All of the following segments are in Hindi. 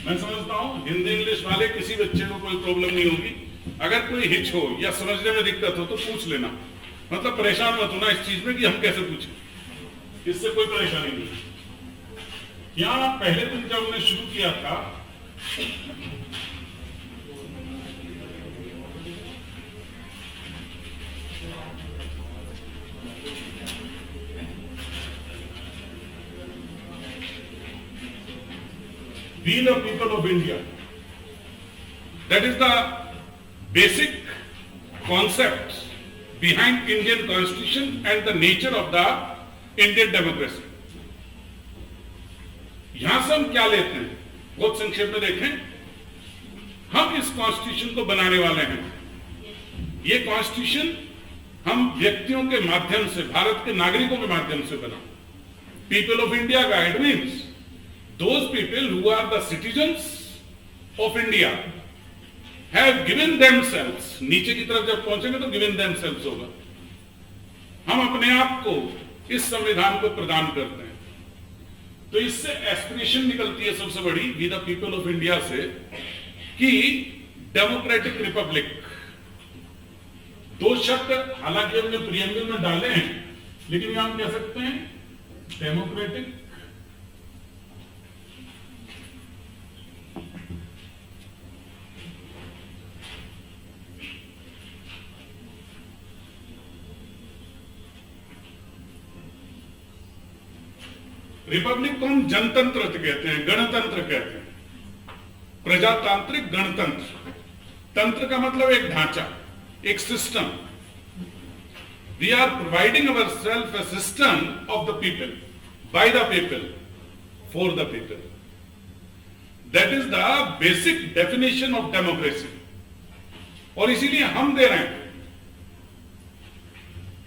मैं समझता हूँ हिंदी इंग्लिश वाले किसी बच्चे को कोई प्रॉब्लम नहीं होगी। अगर कोई हिच हो या समझने में दिक्कत हो तो पूछ लेना, मतलब परेशान मत होना इस चीज में कि हम कैसे पूछें, इससे कोई परेशानी नहीं। यहाँ पहले दिन जब हमने शुरू किया था We the people of India, that is the basic concept behind Indian Constitution and the nature of the Indian democracy. यहां से हम क्या लेते हैं, बहुत संक्षेप में देखें। हम इस कॉन्स्टिट्यूशन को बनाने वाले हैं। ये कॉन्स्टिट्यूशन हम व्यक्तियों के माध्यम से, भारत के नागरिकों के माध्यम से बना। पीपल ऑफ इंडिया का it means those people who are the citizens of India have given themselves, नीचे की तरफ जब पहुंचेंगे तो given themselves होगा। हम अपने आप को इस संविधान को प्रदान करते हैं। तो इससे एस्पिरेशन निकलती है सबसे बड़ी we the people of India से कि डेमोक्रेटिक रिपब्लिक। दो शब्द हालांकि हमने प्रियम्बल में डाले हैं, लेकिन यहां हम कह सकते हैं डेमोक्रेटिक रिपब्लिक को हम जनतंत्र कहते हैं, गणतंत्र कहते हैं, प्रजातांत्रिक गणतंत्र। तंत्र का मतलब एक ढांचा, एक system. We are providing our self a system of the people, by the people, for the people. That is the basic definition of democracy. और इसीलिए हम दे रहे हैं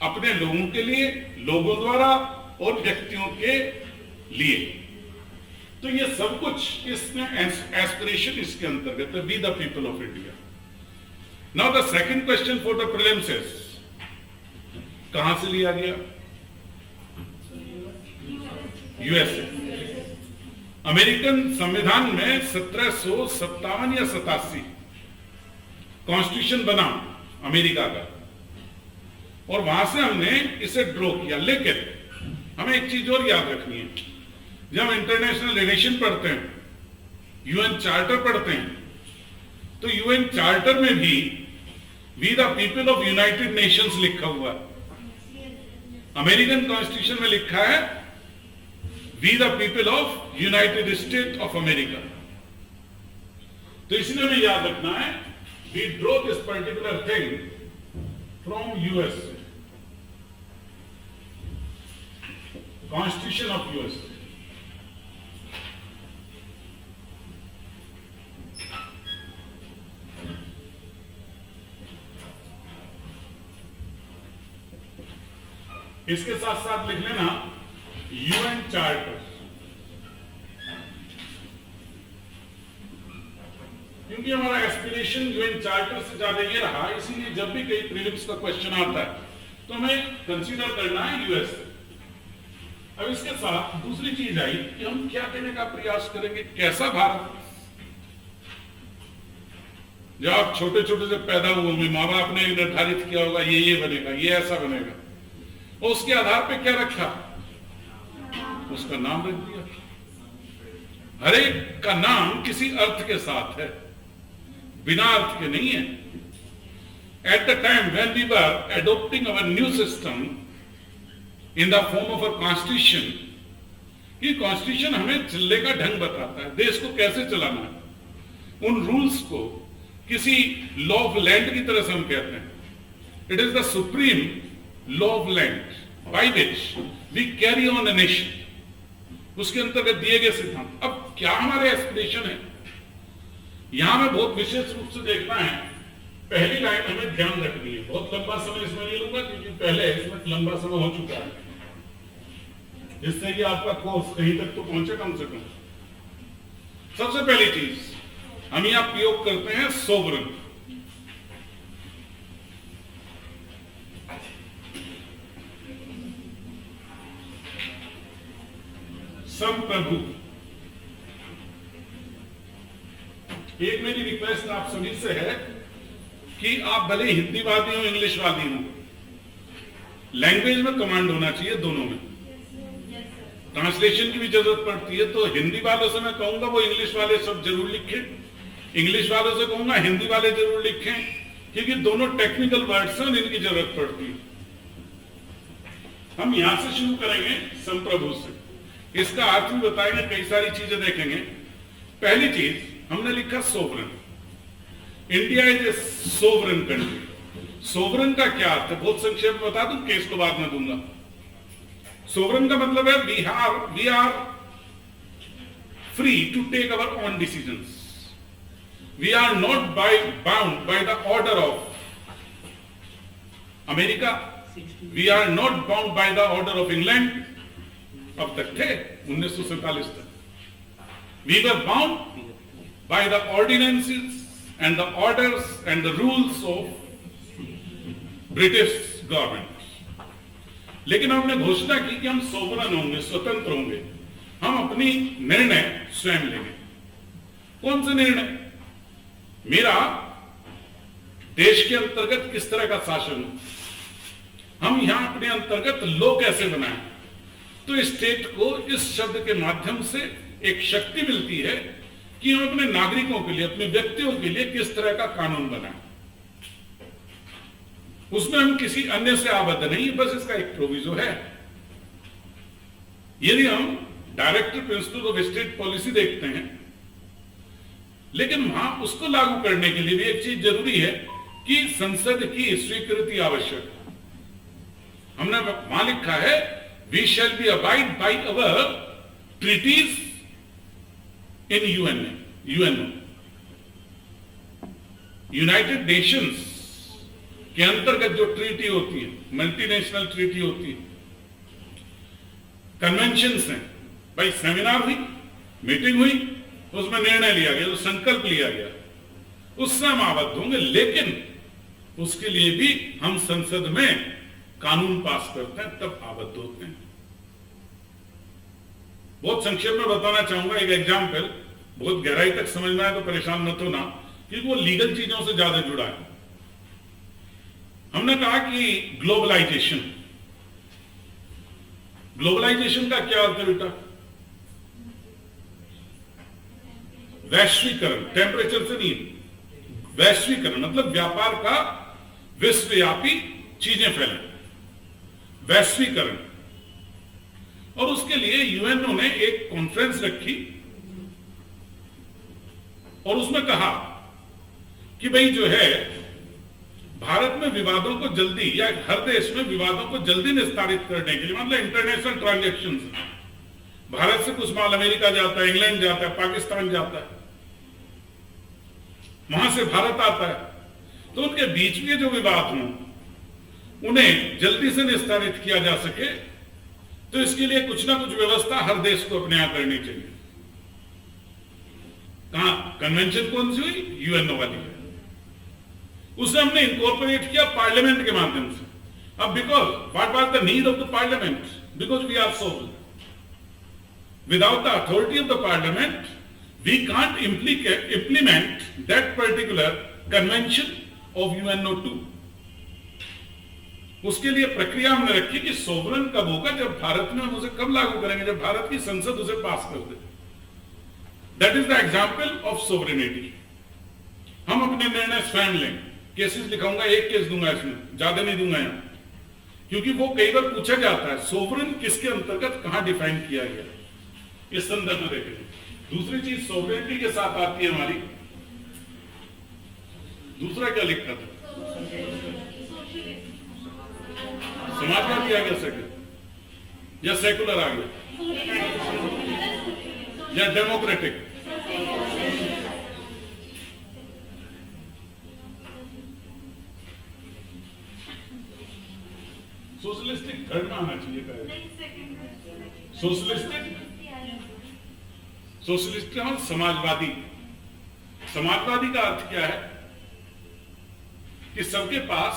अपने लोगों के लिए, लोगों द्वारा और व्यक्तियों के लिए। तो ये सब कुछ इसमें एस्पिरेशन इसके अंतर्गत है, we the people of India. Now the second question for the prelims is, कहां से लिया गया? यूएसए। अमेरिकन संविधान में 1757 या 87 कॉन्स्टिट्यूशन बना अमेरिका का, और वहां से हमने इसे ड्रॉ किया। लेकिन हमें एक चीज और याद रखनी है, जब हम इंटरनेशनल रिलेशन पढ़ते हैं, यूएन चार्टर पढ़ते हैं, तो यूएन चार्टर में भी we the people of United Nations लिखा हुआ है। अमेरिकन कॉन्स्टिट्यूशन में लिखा है we the people of United State of America. तो इसलिए हमें याद रखना है we draw this particular thing from USA, constitution of USA. इसके साथ साथ लिख लेना यूएन चार्टर, क्योंकि हमारा एस्पिरेशन यूएन चार्टर से ज्यादा ये रहा, इसीलिए जब भी कई प्रीलिम्स का क्वेश्चन आता है तो हमें कंसीडर करना है यूएसए। अब इसके साथ दूसरी चीज आई कि हम क्या देने का प्रयास करेंगे, कैसा भारत। जब आप छोटे छोटे से पैदा हुए होंगे, माँ बाप ने निर्धारित किया होगा ये बनेगा, ये ऐसा बनेगा, और उसके आधार पे क्या रखा, उसका नाम रख दिया। हर एक का नाम किसी अर्थ के साथ है, बिना अर्थ के नहीं है। At the time when we were adopting our new system in the form of a constitution, ये कॉन्स्टिट्यूशन हमें चलने का ढंग बताता है, देश को कैसे चलाना है। उन रूल्स को किसी लॉ ऑफ लैंड की तरह से हम कहते हैं, it is the supreme law of land by which we carry on a nation. उसके अंतर्गत दिए गए सिद्धांत। अब क्या हमारे एस्पिरेशन है, यहां में बहुत विशेष रूप से देखना है। पहली लाइन हमें ध्यान रखनी है, बहुत लंबा समय इसमें नहीं लूंगा क्योंकि पहले इसमें लंबा समय हो चुका है, जिससे कि आपका कोर्स कहीं तक तो पहुंचे कम से कम। सबसे पहली चीज हम यहां प्रयोग करते हैं सोवरेन। संप्रभु। एक मेरी रिक्वेस्ट आप सभी से है कि आप भले हिंदीवादी हो इंग्लिशवादी हो, लैंग्वेज में कमांड होना चाहिए दोनों में। ट्रांसलेशन की भी जरूरत पड़ती है, तो हिंदी वालों से मैं कहूंगा वो इंग्लिश वाले सब जरूर लिखें, इंग्लिश वालों से कहूंगा हिंदी वाले जरूर लिखें, क्योंकि दोनों टेक्निकल वर्ड्स हैं, इनकी जरूरत पड़ती है। हम यहां से शुरू करेंगे संप्रभु से, इसका अर्थ भी बताएंगे, कई सारी चीजें देखेंगे। पहली चीज हमने लिखा sovereign. India is a sovereign country. Sovereign का क्या अर्थ है बहुत संक्षेप में बता दूं, केस को बाद में दूंगा। सोवरेन का मतलब है we are free to take our own decisions. We are not bound by the order of America, we are not bound by the order of England. अब तक थे 1947 तक। We were bound by the ordinances and the orders and the rules of British government। लेकिन हमने घोषणा की कि हम सोवरेन होंगे, स्वतंत्र होंगे, हम अपनी निर्णय स्वयं लेंगे। कौन से निर्णय? मेरा देश के अंतर्गत किस तरह का शासन हो, हम यहां अपने अंतर्गत लॉ कैसे बनाएं। तो स्टेट को इस शब्द के माध्यम से एक शक्ति मिलती है कि हम अपने नागरिकों के लिए, अपने व्यक्तियों के लिए किस तरह का कानून बनाएं। उसमें हम किसी अन्य से आबद्ध नहीं, बस इसका एक प्रोविजो है। यदि हम director principle of state policy देखते हैं, लेकिन वहां उसको लागू करने के लिए भी एक चीज जरूरी है कि संसद की स्वीकृति आवश्यक है। हमने वहां लिखा है we shall be abide by our treaties in UNO, United Nations के अंतर्गत जो ट्रीटी होती है, मल्टीनेशनल ट्रीटी होती है, कन्वेंशंस हैं। भाई सेमिनार हुई, मीटिंग हुई, उसमें निर्णय लिया गया, तो संकल्प लिया गया, उससे हम आबद्ध होंगे। लेकिन उसके लिए भी हम संसद में कानून पास करते हैं, तब आबद्ध होते हैं। बहुत संक्षेप में बताना चाहूंगा एक एग्जाम्पल, बहुत गहराई तक समझना है तो परेशान मत होना, क्योंकि वो लीगल चीजों से ज्यादा जुड़ा है। हमने कहा कि ग्लोबलाइजेशन, ग्लोबलाइजेशन का क्या अर्थ है बेटा? वैश्वीकरण, टेम्परेचर से नहीं, वैश्वीकरण मतलब व्यापार का विश्वव्यापी चीजें फैले, वैश्वीकरण। और उसके लिए यूएनओ ने एक कॉन्फ्रेंस रखी और उसमें कहा कि भाई जो है भारत में विवादों को जल्दी, या हर देश में विवादों को जल्दी निस्तारित करने के लिए, मतलब इंटरनेशनल ट्रांजैक्शंस, भारत से कुछ माल अमेरिका जाता है, इंग्लैंड जाता है, पाकिस्तान जाता है, वहां से भारत आता है, तो उनके बीच में जो विवाद हों उन्हें जल्दी से निस्तारित किया जा सके, तो इसके लिए कुछ ना कुछ व्यवस्था हर देश को अपने यहां करनी चाहिए। कहां कन्वेंशन कौन सी हुई? यूएनओ वाली है। उसे हमने इनकॉर्पोरेट किया पार्लियामेंट के माध्यम से। अब because what was the need of the parliament? Because we are sovereign. Without the authority of the parliament we can't implement that particular convention of UNO2। उसके लिए प्रक्रिया हमने रखी कि सोवरेन कब होगा? जब भारत में हम उसे कब लागू करेंगे? जब भारत की संसद उसे पास कर दे। That is the example of sovereignty. हम अपने निर्णय स्वयं लें। केसेस लिखाऊंगा, एक केस दूंगा इसमें, ज्यादा नहीं दूंगा यहां, क्योंकि वो कई बार पूछा जाता है सोवरेन किसके अंतर्गत कहां डिफाइन किया गया, इस संदर्भ में देखेंगे। दूसरी चीज सोवरेनिटी के साथ आती है हमारी, दूसरा क्या लिखा था? समाजवादी आ गया सेक्युलर, या सेक्युलर आ गया, या डेमोक्रेटिक? सोशलिस्टिक थर्ड में आना चाहिए। सोशलिस्टिक, सोशलिस्ट और समाजवादी। समाजवादी का अर्थ क्या है? कि सबके पास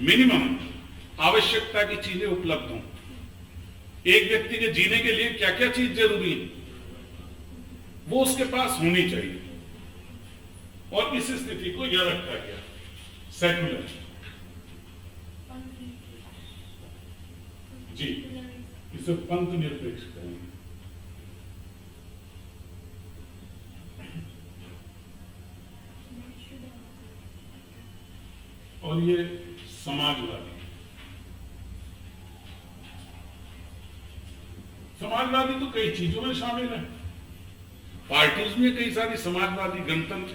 मिनिमम आवश्यकता की चीजें उपलब्ध हों। एक व्यक्ति के जीने के लिए क्या क्या चीज जरूरी है वो उसके पास होनी चाहिए। और इस स्थिति को यह रखा गया सेकुलर। जी, इसे पंथ निरपेक्ष कहेंगे। और ये समाजवादी। समाजवादी तो कई चीजों में शामिल है। पार्टीज में कई सारी समाजवादी, गणतंत्र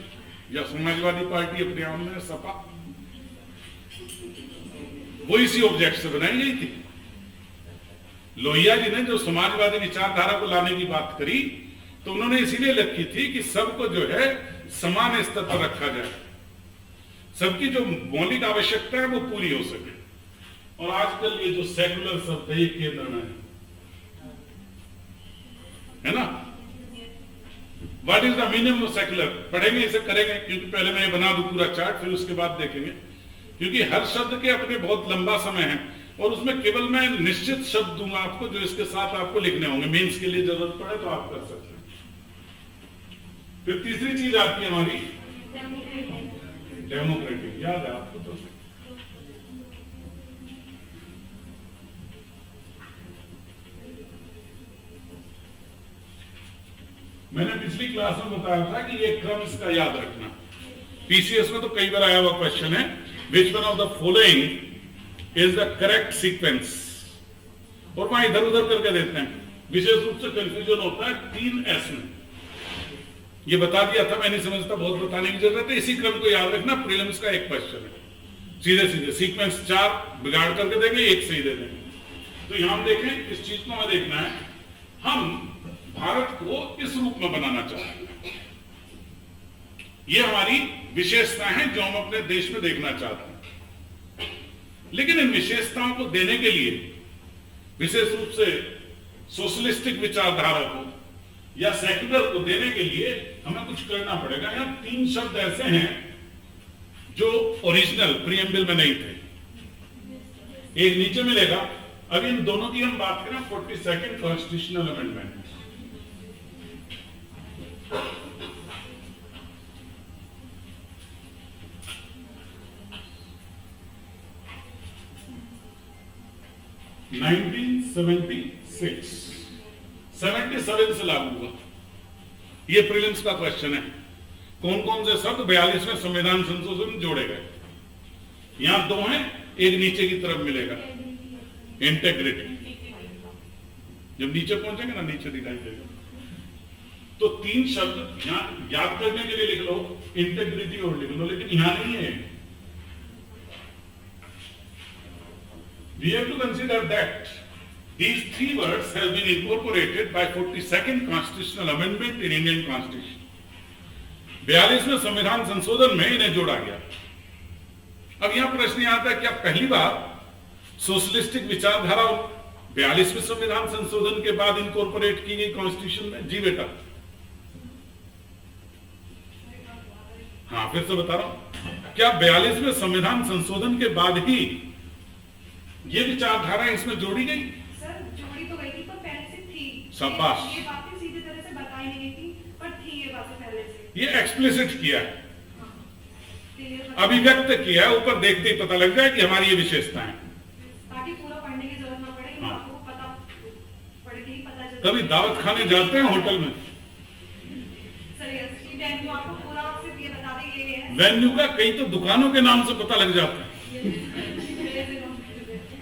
या समाजवादी पार्टी अपने आप में, सपा, वो इसी ऑब्जेक्ट से बनाई गई थी। लोहिया जी ने जो समाजवादी विचारधारा को लाने की बात करी तो उन्होंने इसीलिए लिखी थी कि सबको जो है समान स्तर पर रखा जाए, सबकी जो मौलिक आवश्यकता है वो पूरी हो सके। और आजकल ये जो सेकुलर शब्द है ये केंद्र में है ना। What is the meaning of secular? पढ़ेंगे, इसे करेंगे, क्योंकि पहले मैं ये बना दूं पूरा चार्ट, फिर उसके बाद देखेंगे, क्योंकि हर शब्द के अपने बहुत लंबा समय है और उसमें केवल मैं निश्चित शब्द दूंगा आपको जो इसके साथ आपको लिखने होंगे। मेंस के लिए जरूरत पड़े तो आप कर सकते हैं। फिर तीसरी चीज आती है हमारी डेमोक्रेटिक। याद है आपको? तो मैंने पिछली क्लास में बताया था कि ये क्रम इसका याद रखना। पीसीएस में तो कई बार आया हुआ क्वेश्चन है, which one of the following is the correct sequence, और वहां इधर उधर करके देते हैं। विशेष रूप से कंफ्यूजन होता है 3S में। ये बता दिया था, मैं नहीं समझता बहुत बताने की जरूरत है। इसी क्रम को याद रखना। प्रीलिम्स का एक क्वेश्चन है, सीधे सीधे सीक्वेंस 4 बिगाड़ करके देंगे, 1 सही दे देंगे। तो यहां देखें, इस चीज को हमें देखना है, हम भारत को इस रूप में बनाना चाहते हैं। ये हमारी विशेषताएं हैं जो हम अपने देश में देखना चाहते हैं। लेकिन इन विशेषताओं को देने के लिए, विशेष रूप से सोशलिस्टिक विचारधारा को या सेक्युलर को देने के लिए हमें कुछ करना पड़ेगा। यहां 3 शब्द ऐसे हैं जो ओरिजिनल प्रीएम्बल में नहीं थे, एक नीचे मिलेगा। अब इन दोनों की हम बात करें, 42nd कॉन्स्टिट्यूशनल अमेंडमेंट। (1976) 77 से लागू हुआ। ये प्रीलिम्स का क्वेश्चन है। कौन कौन से शब्द 42वें संविधान संशोधन में जोड़े गए? यहां 2 हैं, एक नीचे की तरफ मिलेगा, इंटेग्रिटी। जब नीचे पहुंचेंगे ना, नीचे दिखाई देगा। तो 3 शब्द यहां याद करने के लिए लिख लो, इंटेग्रिटी और लिख लो, लेकिन यहां नहीं है। We have to consider that these 3 words have been incorporated by 42nd Constitutional Amendment in Indian Constitution. 42वें संविधान संशोधन में इन्हें जोड़ा गया। अब यहां प्रश्न आता है, क्या पहली बार सोशलिस्टिक विचारधारा 42वें संविधान संशोधन के बाद इनकॉर्पोरेट की गई कॉन्स्टिट्यूशन में? जी बेटा, हाँ, फिर से बता रहा हूं, क्या 42वें संविधान संशोधन के बाद ही ये विचारधारा इसमें जोड़ी गई? सर, जोड़ी तो गई थी, पर पहले से थी। शाबाश। ये बातें सीधे तरह से बताई नहीं गई थी, पर थी ये बातें पहले से। ये एक्सप्लिसिट किया है, हाँ। अभिव्यक्त किया है, ऊपर देखते ही पता लग जाए कि हमारी ये विशेषता है, ताकि पूरा पढ़ने की जरूरत ना पड़े, हाँ। आपको पता पढ़ के ही पता चले। कभी दावत खाने जाते हैं होटल में, सर ये वेन्यू आपको पूरा सिर्फ ये बता दें, ये है वेन्यू का कई तो दुकानों के नाम से पता लग जाता है।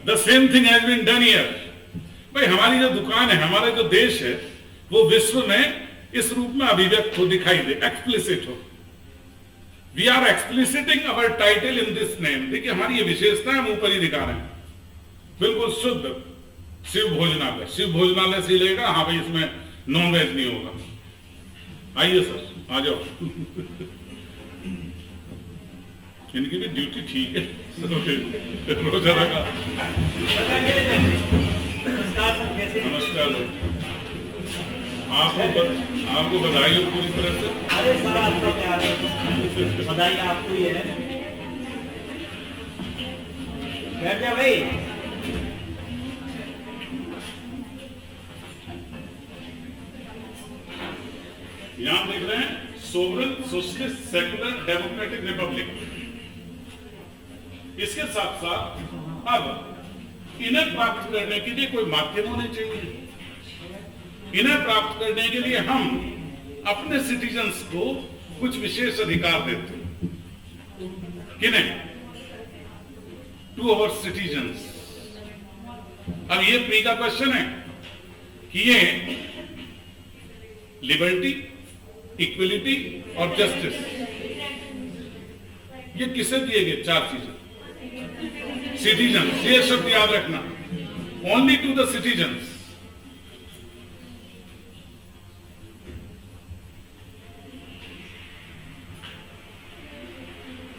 The same thing has been done here. भाई, हमारी जो दुकान है, हमारा जो देश है, वो विश्व में इस रूप में अभिव्यक्त हो, दिखाई दे, एक्सप्लिसिट हो। We are explicitting our title in this name. देखिए, हमारी ये विशेषता हम ऊपर ही दिखा रहे हैं, बिल्कुल शुद्ध शिव भोजनालय। शिव भोजनालय से लेगा, हाँ भाई, इसमें नॉन वेज नहीं होगा। आइए सर, आ जाओ। इनकी भी ड्यूटी ठीक है, रोजा रखा। नमस्कार, आपको बधाई हो पूरी तरह से। अरे सर, आपका प्यार है, बधाई आपको ही है। बैठ जा भाई। यहां देख रहे हैं sovereign socialist secular democratic Republic. इसके साथ साथ अब इन्हें प्राप्त करने के लिए कोई माध्यम होने चाहिए। इन्हें प्राप्त करने के लिए हम अपने सिटीजन्स को कुछ विशेष अधिकार देते हैं। किन्हें? To our citizens. अब ये प्री का क्वेश्चन है कि ये लिबर्टी, इक्वलिटी और जस्टिस ये किसे दिए गए? 4 चीजें। सिटीजन्स, ये शब्द याद रखना, ओनली टू द सिटीजन्स।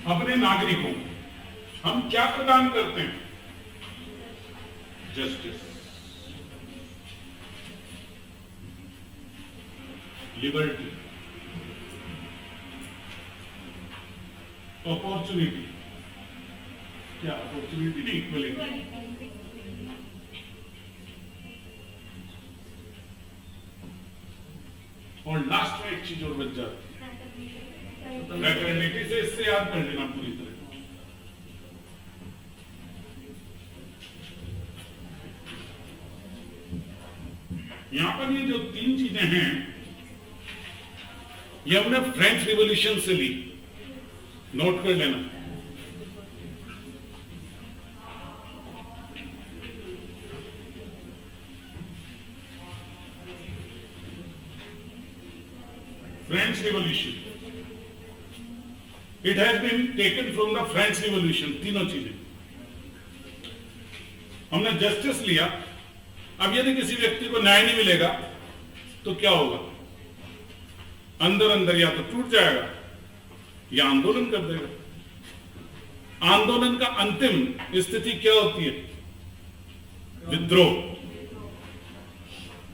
अपने नागरिकों हम क्या प्रदान करते हैं? जस्टिस, लिबर्टी, अपॉर्चुनिटी, क्या अपॉर्चुनिटी नहीं, इक्वलिटी, और लास्ट में एक चीज और बच जाती है, फ्रेटर्निटी से। इससे याद कर लेना पूरी तरह। यहां पर ये जो 3 चीजें हैं ये हमने फ्रेंच रिवॉल्यूशन से ली, नोट कर लेना। French revolution, it has been taken from the French revolution. तीनों चीजें हमने जस्टिस लिया। अब यदि किसी व्यक्ति को न्याय नहीं मिलेगा तो क्या होगा? अंदर अंदर या तो टूट जाएगा या आंदोलन कर देगा। आंदोलन का अंतिम स्थिति क्या होती है? विद्रोह।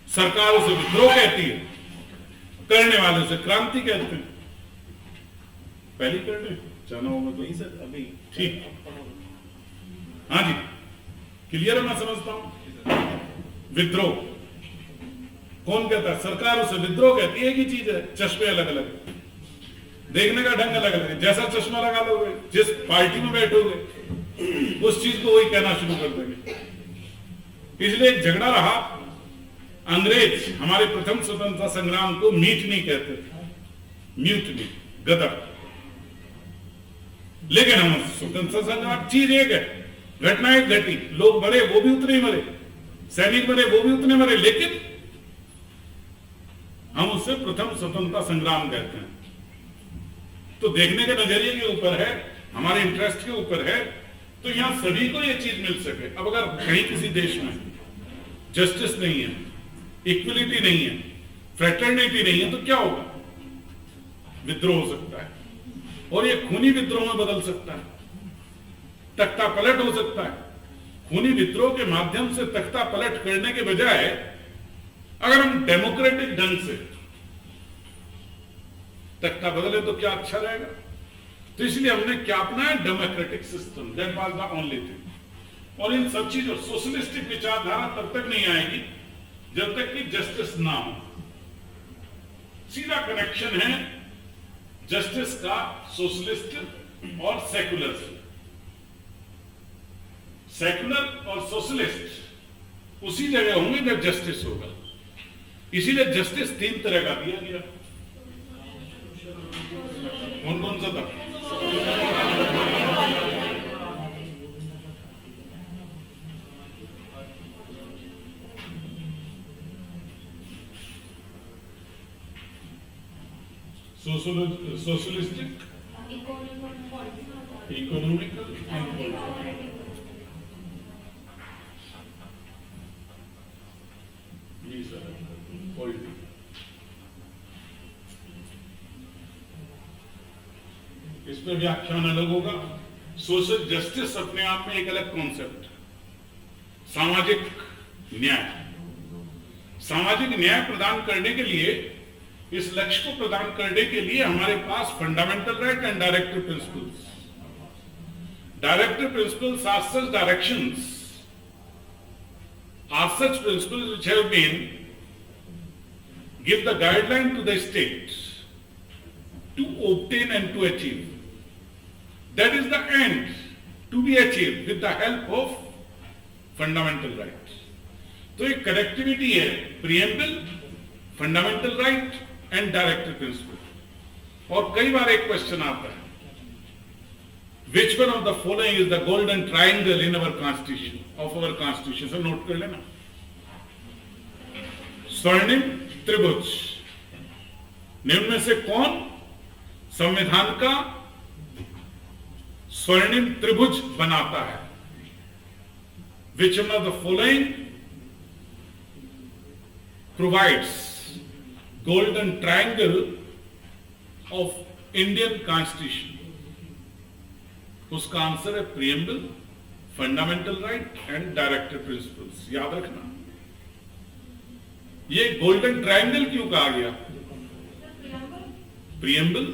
सरकार उसे विद्रोह कहती है, करने वाले से क्रांति कहते हैं। पहली करने जाना होगा तो नहीं सर, अभी ठीक। हाँ जी, क्लियर है? मैं समझता हूं। विद्रोह कौन कहता है? सरकार उसे विद्रोह कहती है। एक ही चीज है, चश्मे अलग अलग, देखने का ढंग अलग अलग है। जैसा चश्मा लगा लोगे, जिस पार्टी में बैठोगे, उस चीज को वही कहना शुरू कर देंगे। इसलिए एक झगड़ा रहा। अंग्रेज हमारे प्रथम स्वतंत्रता संग्राम को म्यूटनी कहते थे, म्यूटनी, गदर। लेकिन हम स्वतंत्रता संग्राम चीज एक है, घटना एक घटी, लोग मरे वो भी उतने ही मरे, सैनिक मरे वो भी उतने मरे, लेकिन हम उससे प्रथम स्वतंत्रता संग्राम कहते हैं। तो देखने के नजरिए के ऊपर है, हमारे इंटरेस्ट के ऊपर है। तो यहां सभी को यह चीज मिल सके। अब अगर कहीं किसी देश में जस्टिस नहीं है, इक्वलिटी नहीं है, फ्रेटर्निटी नहीं है, तो क्या होगा? विद्रोह हो सकता है, और यह खूनी विद्रोह में बदल सकता है, तख्ता पलट हो सकता है। खूनी विद्रोह के माध्यम से तख्ता पलट करने के बजाय अगर हम डेमोक्रेटिक ढंग से तख्ता बदले तो क्या अच्छा रहेगा। तो इसलिए हमने क्या अपनाया? Democratic system. That was the only thing. और इन सब चीजों, सोशलिस्टिक विचारधारा तब तक नहीं आएगी जब तक कि जस्टिस ना हो। सीधा कनेक्शन है जस्टिस का सोशलिस्ट और सेकुलर से। सेकुलर और सोशलिस्ट उसी जगह होंगे जब जस्टिस होगा। इसीलिए जस्टिस 3 तरह का दिया गया। कौन कौन सा था? सोशलिस्टिक, इकोनॉमिकल, इस पर व्याख्यान अलग होगा। सोशल जस्टिस अपने आप में एक अलग कॉन्सेप्ट। सामाजिक न्याय, सामाजिक न्याय प्रदान करने के लिए, इस लक्ष्य को प्रदान करने के लिए हमारे पास fundamental right and directive principles. Directive principles are such directions, are such principles which have been give the guideline to the states to obtain and to achieve. That is the end to be achieved with the help of fundamental rights. तो एक कनेक्टिविटी है, preamble, fundamental right and directive principle. और कई बार एक क्वेश्चन आता है, which one of the following is the golden triangle in our constitution, of our constitution? से नोट कर लेना, स्वर्णिम त्रिभुज, निम्न में से कौन संविधान का स्वर्णिम त्रिभुज बनाता है? Which one of the following provides golden triangle of Indian Constitution? उसका आंसर है preamble, fundamental right and directive principles. याद रखना, ये गोल्डन ट्रायंगल क्यों कहा गया? Preamble,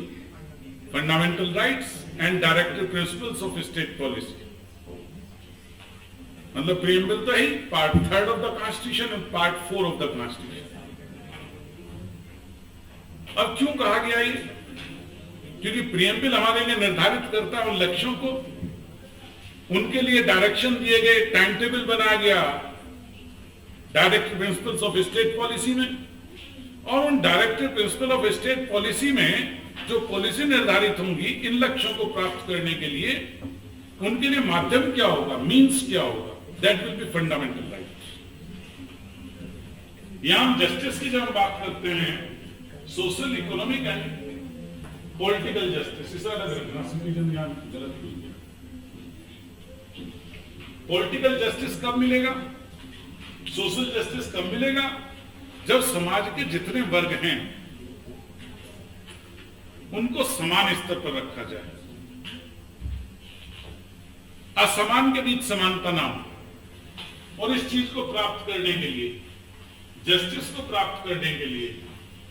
fundamental rights and directive principles of state policy. मतलब प्रिएम्बल तो है part 3 of the constitution and part 4 of the constitution. अब क्यों कहा गया ये? क्योंकि प्रिएम्बल हमारे लिए निर्धारित करता है उन लक्ष्यों को, उनके लिए डायरेक्शन दिए गए, टाइम टेबल बनाया गया directive principles of state policy में। और उन directive principle of state policy में जो पॉलिसी निर्धारित होंगी इन लक्ष्यों को प्राप्त करने के लिए, उनके लिए माध्यम क्या होगा, मीन्स क्या होगा, that will be fundamental right. यहां हम जस्टिस की जब बात करते हैं, social, economic and political justice, इस पॉलिटिकल जस्टिस कब मिलेगा, सोशल जस्टिस कब मिलेगा? जब समाज के जितने वर्ग हैं उनको समान स्तर पर रखा जाए, असमान के बीच समानता ना हो। और इस चीज को प्राप्त करने के लिए, जस्टिस को प्राप्त करने के लिए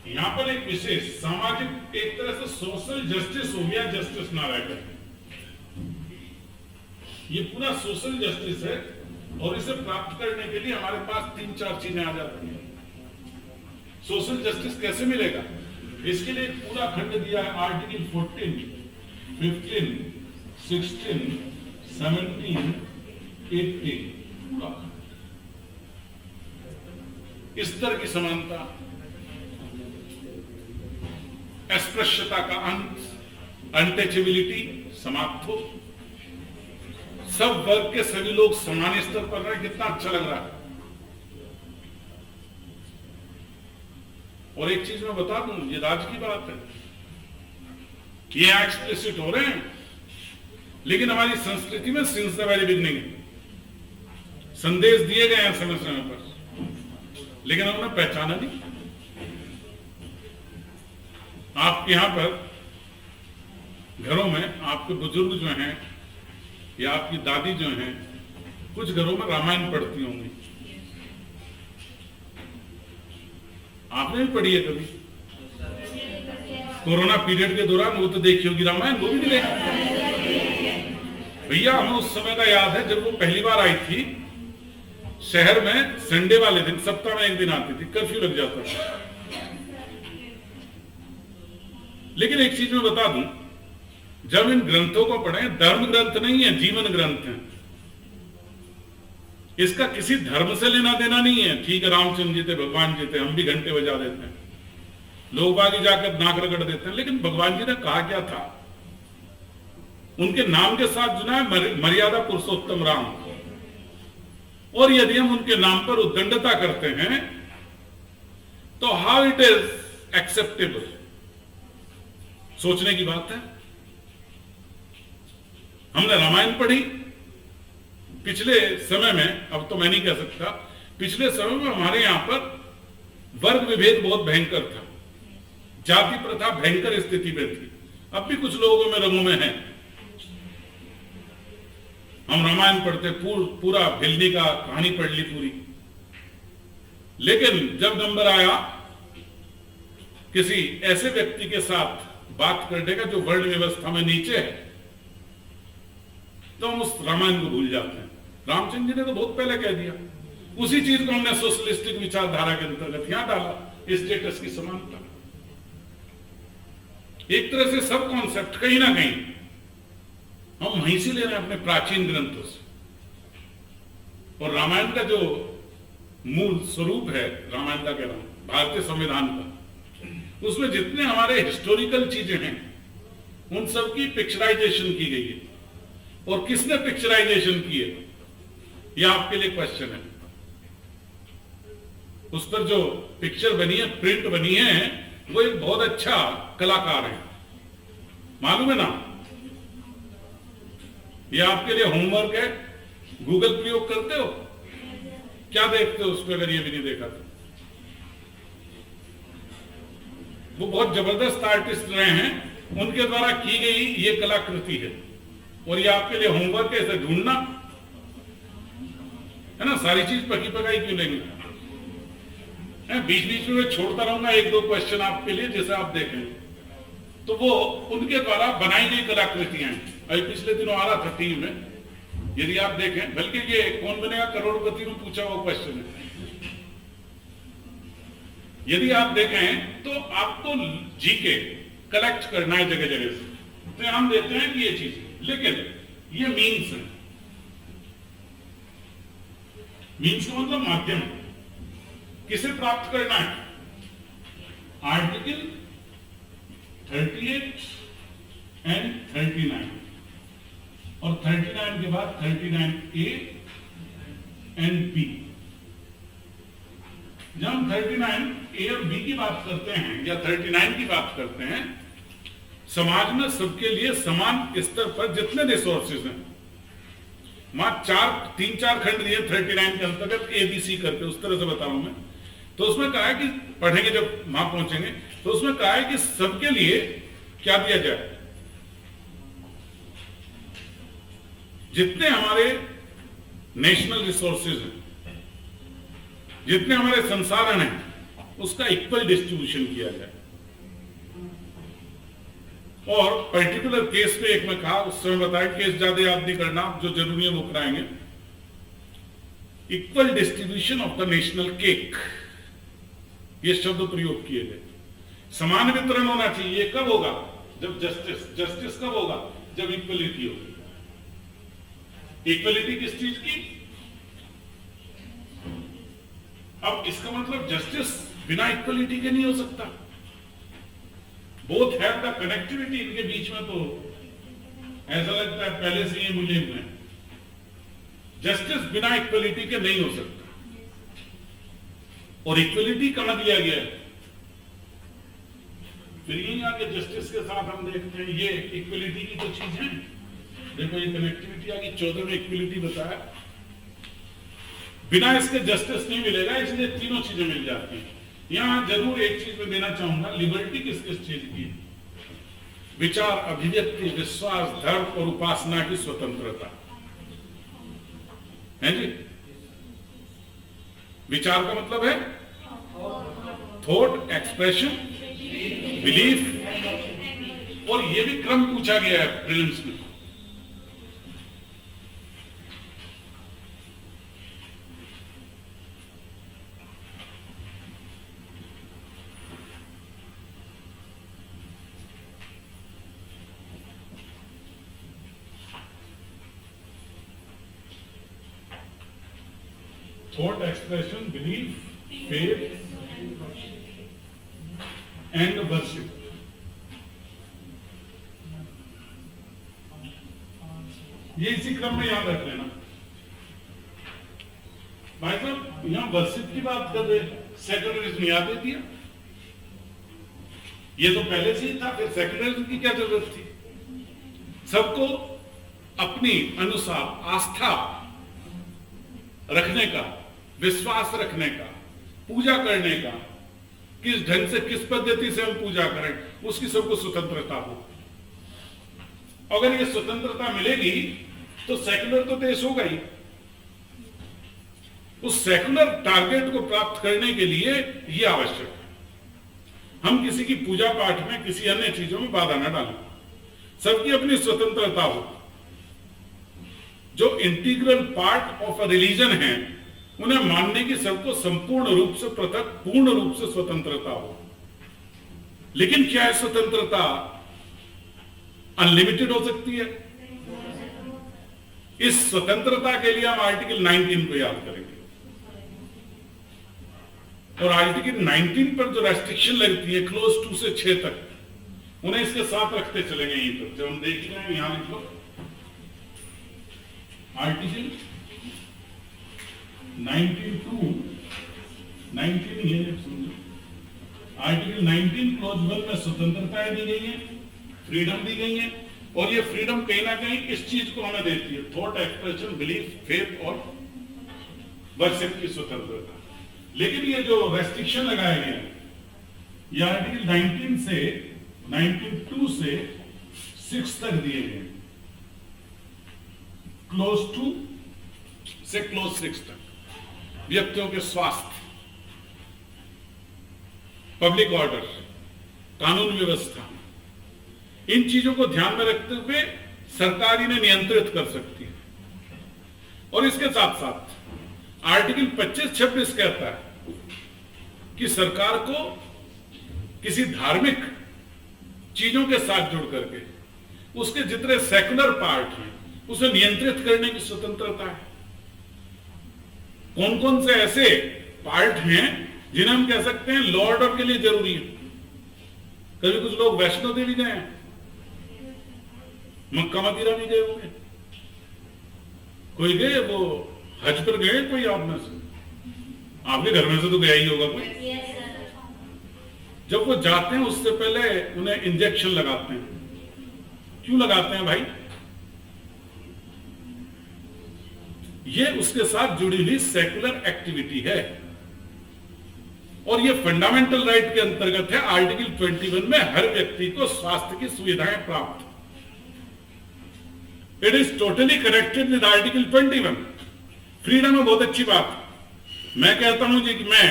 यहां पर एक विशेष सामाजिक, एक तरह से सोशल जस्टिस हो गया, जस्टिस ना रहकर ये पूरा सोशल जस्टिस है। और इसे प्राप्त करने के लिए हमारे पास 3-4 चीजें आ जाती हैं। सोशल जस्टिस कैसे मिलेगा? इसके लिए एक पूरा खंड दिया है, आर्टिकल 14, 15, 16, 17, 18, पूरा स्तर की समानता, अस्पृश्यता का अंत, अनटचेबिलिटी समाप्त हो, सब वर्ग के सभी लोग समान स्तर पर रहे। कितना अच्छा लग रहा है। और एक चीज मैं बता दूं, ये राज की बात है, ये एक्सप्लिसिट हो रहे हैं, लेकिन हमारी संस्कृति में सिंस द वेरी बिगनिंग संदेश दिए गए हैं समय समय पर, लेकिन उन्होंने पहचाना नहीं। आपके यहां पर घरों में आपके बुजुर्ग जो हैं या आपकी दादी जो हैं, कुछ घरों में रामायण पढ़ती होंगी, आपने भी पढ़ी है कभी? कोरोना पीरियड के दौरान वो तो देखी होगी रामायण, वो भी नहीं भैया। हमें उस समय का याद है जब वो पहली बार आई थी शहर में, संडे वाले दिन, सप्ताह में एक दिन आती थी, कर्फ्यू लग जाता था। लेकिन एक चीज मैं बता दूं, जब इन ग्रंथों को पढ़ें, धर्म ग्रंथ नहीं है, जीवन ग्रंथ है। इसका किसी धर्म से लेना देना नहीं है। ठीक है, रामचंद्र जी थे, भगवान जी थे, हम भी घंटे बजा देते हैं, लोग बागी जाकर नाक रगड़ देते हैं, लेकिन भगवान जी ने कहा क्या था? उनके नाम के साथ जुड़ा है मर्यादा पुरुषोत्तम राम। और यदि हम उनके नाम पर उद्दंडता करते हैं तो हाउ इट इज एक्सेप्टेबल? सोचने की बात है। हमने रामायण पढ़ी पिछले समय में, अब तो मैं नहीं कह सकता, पिछले समय में हमारे यहां पर वर्ग विभेद बहुत भयंकर था, जाति प्रथा भयंकर स्थिति में थी। अब भी कुछ लोगों में रंगों में है। हम रामायण पढ़ते, पूरा भिलनी का कहानी पढ़ ली पूरी, लेकिन जब नंबर आया किसी ऐसे व्यक्ति के साथ बात करने का जो वर्ण व्यवस्था में नीचे है, तो हम उस रामायण को भूल जाते हैं। रामचंद्र जी ने तो बहुत पहले कह दिया। उसी चीज को हमने सोशलिस्टिक विचारधारा के अंतर्गत यहां डाला, स्टेटस की समानता। एक तरह से सब कॉन्सेप्ट कहीं ना कहीं हम वहीं से ले रहे हैं अपने प्राचीन ग्रंथों से। और रामायण का जो मूल स्वरूप है, रामायण का कह रहा हूं, भारतीय संविधान का, उसमें जितने हमारे हिस्टोरिकल चीजें हैं उन सब की पिक्चराइजेशन की गई है। और किसने पिक्चराइजेशन की है, यह आपके लिए क्वेश्चन है। उस पर जो पिक्चर बनी है, प्रिंट बनी है, वो एक बहुत अच्छा कलाकार है, मालूम है ना? यह आपके लिए होमवर्क है। गूगल प्रयोग करते हो? क्या देखते हो उसमें, अगर ये भी नहीं देखा तो? वो बहुत जबरदस्त आर्टिस्ट रहे हैं, उनके द्वारा की गई ये कलाकृति है। और ये आपके लिए होमवर्क है, इसे ढूंढना है ना। सारी चीज पकी पकाई क्यों लेंगे? बीच बीच में मैं छोड़ता रहूंगा एक दो क्वेश्चन आपके लिए, जैसे आप देखें तो वो उनके द्वारा बनाई गई कलाकृतियां हैं। अभी पिछले दिनों आ रहा था टीवी में, यदि आप देखें, बल्कि ये कौन बनेगा करोड़पति में पूछा हुआ क्वेश्चन है। यदि आप देखें तो आपको जीके कलेक्ट करना है जगह जगह से, तो हम देते हैं कि ये चीज, लेकिन ये मीन्स है। मीन्स का मतलब माध्यम। किसे प्राप्त करना है? आर्टिकल 38 एंड 39, और 39 के बाद 39A एंड B। जब हम 39A और B की बात करते हैं या 39 की बात करते हैं, समाज में सबके लिए समान स्तर पर जितने रिसोर्सेज हैं, तीन चार खंड दिए 39 के अंतर्गत ABC करके, उस तरह से बताऊं मैं। तो उसमें कहा है कि पढ़ेंगे जब वहां पहुंचेंगे, तो उसमें कहा है कि सबके लिए क्या दिया जाए, जितने हमारे नेशनल रिसोर्सेज हैं, जितने हमारे संसाधन हैं, उसका इक्वल डिस्ट्रीब्यूशन किया जाए। और पर्टिकुलर केस पे एक मैं कहा, उस समय बताया केस ज्यादा याद नहीं करना, जो जरूरी है वो कराएंगे। Equal distribution of the national cake, ये शब्द प्रयोग किए गए। समान वितरण होना चाहिए। ये कब होगा? जब जस्टिस कब होगा? जब इक्वलिटी होगी। इक्वलिटी किस चीज की? अब इसका मतलब जस्टिस बिना इक्वलिटी के नहीं हो सकता। बोथ हैव द कनेक्टिविटी, इनके बीच में तो ऐसा लगता है पहले से ये मुझे में जस्टिस बिना इक्वलिटी के नहीं हो सकता। और इक्वलिटी कहां दिया गया है? फिर यही आगे जस्टिस के साथ हम देखते हैं ये इक्वलिटी की तो चीज है। देखो ये कनेक्टिविटी आ गई, 14 में इक्वलिटी बताया। बिना इसके जस्टिस नहीं मिलेगा, इसलिए तीनों चीजें मिल जाती हैं। यहां जरूर एक चीज में देना चाहूंगा, लिबर्टी किस किस चीज की? विचार, अभिव्यक्ति, विश्वास, धर्म और उपासना की स्वतंत्रता है जी। विचार का मतलब है थॉट, एक्सप्रेशन, बिलीफ। और ये भी क्रम पूछा गया है प्रीलिम्स में। Thought, expression, belief, faith and worship. ये इसी क्रम में याद रख लेना। भाई साहब यहां वर्शिप की बात कर रहे, सेक्युलरिज्म याद है दिया। ये तो पहले से ही था, फिर सेक्युलरिज्म की क्या जरूरत थी? सबको अपनी अनुसार आस्था रखने का, विश्वास रखने का, पूजा करने का, किस ढंग से, किस पद्धति से हम पूजा करें, उसकी सबको स्वतंत्रता हो। अगर ये स्वतंत्रता मिलेगी तो सेक्युलर तो देश होगा ही। उस सेक्युलर टारगेट को प्राप्त करने के लिए ये आवश्यक है। हम किसी की पूजा पाठ में, किसी अन्य चीजों में बाधा न डालें, सबकी अपनी स्वतंत्रता हो। जो integral part of a religion है उन्हें मानने की सबको संपूर्ण रूप से पृथक, पूर्ण रूप से स्वतंत्रता हो। लेकिन क्या है स्वतंत्रता अनलिमिटेड हो सकती है? इस स्वतंत्रता के लिए हम आर्टिकल 19 को याद करेंगे। और आर्टिकल 19 पर जो रेस्ट्रिक्शन लगती है क्लोज 2 से 6 तक, उन्हें इसके साथ रखते चलेंगे। यहीं पर जब हम देख रहे हैं यहां लिख लो आर्टिकल 19 क्लोज 1 में स्वतंत्रताएं दी गई है, फ्रीडम दी गई है। और ये फ्रीडम कहीं ना कहीं इस चीज को हमें देती है, थॉट एक्सप्रेशन, बिलीफ, फेथ और वर्शिप की स्वतंत्रता। लेकिन ये जो रेस्ट्रिक्शन लगाए गए ये आर्टिकल 19 से 19(2) से 6 तक दिए गए, क्लोज 2 से क्लोज 6 तक। व्यक्तियों के स्वास्थ्य, पब्लिक ऑर्डर, कानून व्यवस्था, इन चीजों को ध्यान में रखते हुए सरकार इन्हें नियंत्रित कर सकती है। और इसके साथ साथ आर्टिकल 25-26 कहता है कि सरकार को किसी धार्मिक चीजों के साथ जुड़ करके उसके जितने सेकुलर पार्ट हैं उसे नियंत्रित करने की स्वतंत्रता है। कौन कौन से ऐसे पार्ट हैं जिन्हें हम कह सकते हैं लॉ ऑर्डर के लिए जरूरी है? कभी कुछ लोग वैष्णो देवी गए हैं, मक्का मदीना भी गए होंगे, कोई गए, वो हज पर गए कोई आप में से? आपके घर में से तो गया ही होगा कोई। जब वो जाते हैं उससे पहले उन्हें इंजेक्शन लगाते हैं। क्यों लगाते हैं भाई? ये उसके साथ जुड़ी हुई सेकुलर एक्टिविटी है और ये फंडामेंटल राइट के अंतर्गत है। आर्टिकल 21 में हर व्यक्ति को स्वास्थ्य की सुविधाएं प्राप्त। It is totally connected with article 21। Freedom है, बहुत अच्छी बात। मैं कहता हूं जी कि मैं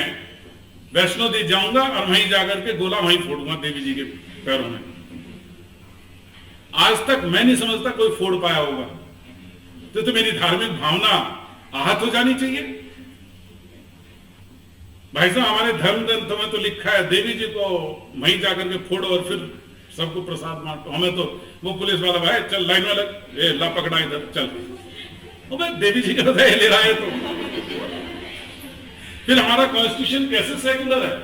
वैष्णो देवी जाऊंगा और वहीं जाकर के गोला वहीं फोड़ूंगा देवी जी के पैरों में। आज तक मैं नहीं समझता कोई फोड़ पाया होगा। तो मेरी धार्मिक भावना आहत हो जानी चाहिए। भाई साहब, हमारे धर्म ग्रंथों में तो लिखा है देवी जी को वहीं जाकर के फोड़ो और फिर सबको प्रसाद बांटो। हमें तो वो पुलिस वाला भाई चल लाइन में लग, ला पकड़ा इधर चल, वो भाई देवी जी का ले रहा है। तो फिर हमारा कॉन्स्टिट्यूशन कैसे सेकुलर है?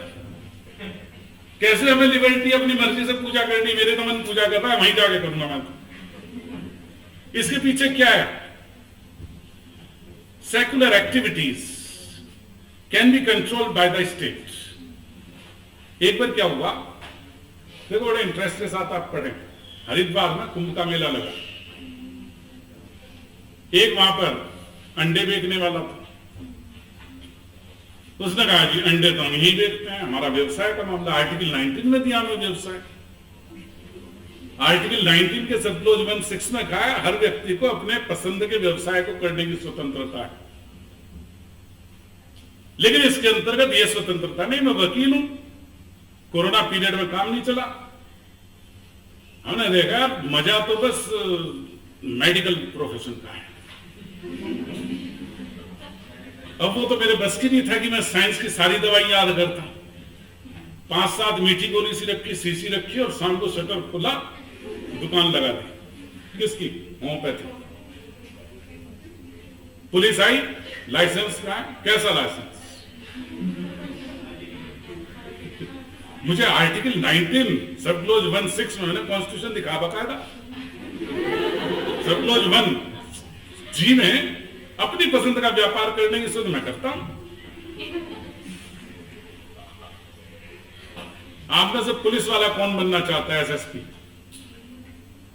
कैसे हमें लिबर्टी अपनी मर्जी से पूजा करनी? मेरे तो मन पूजा कर रहा है, वहीं जाके करूंगा मैं। इसके पीछे क्या है? Secular activities can be controlled by the state. एक बार क्या हुआ, देखो बड़े इंटरेस्ट के साथ आप पढ़ें। हरिद्वार में कुंभ का मेला लगा। एक वहां पर अंडे बेचने वाला था। उसने कहा जी अंडे तो हम ही बेचते हैं, हमारा व्यवसाय का मामला। आर्टिकल 19 में दिया हमें व्यवसाय। आर्टिकल 19 के सब क्लोज 1(6) में कहा है हर व्यक्ति को अपने पसंद के व्यवसाय को करने की स्वतंत्रता है। लेकिन इसके अंतर्गत यह स्वतंत्रता नहीं। मैं वकील हूं, कोरोना पीरियड में काम नहीं चला, हमने देखा मजा तो बस मेडिकल प्रोफेशन का है। अब वो तो मेरे बस की नहीं था कि मैं साइंस की सारी दवाई याद करता। 5-7 मीठी गोली सी रखी, सीसी रखी और शाम को शटर खुला, दुकान लगा दी। किसकी? होम्योपैथी। पुलिस आई, लाइसेंस का है। कैसा लाइसेंस? मुझे आर्टिकल 19 सब क्लोज 1(6) में मैंने कॉन्स्टिट्यूशन दिखा बकायदा। सब क्लोज 1(g) में अपनी पसंद का व्यापार करने की सोच मैं करता हूं। आप में से पुलिस वाला कौन बनना चाहता है? एसएसपी।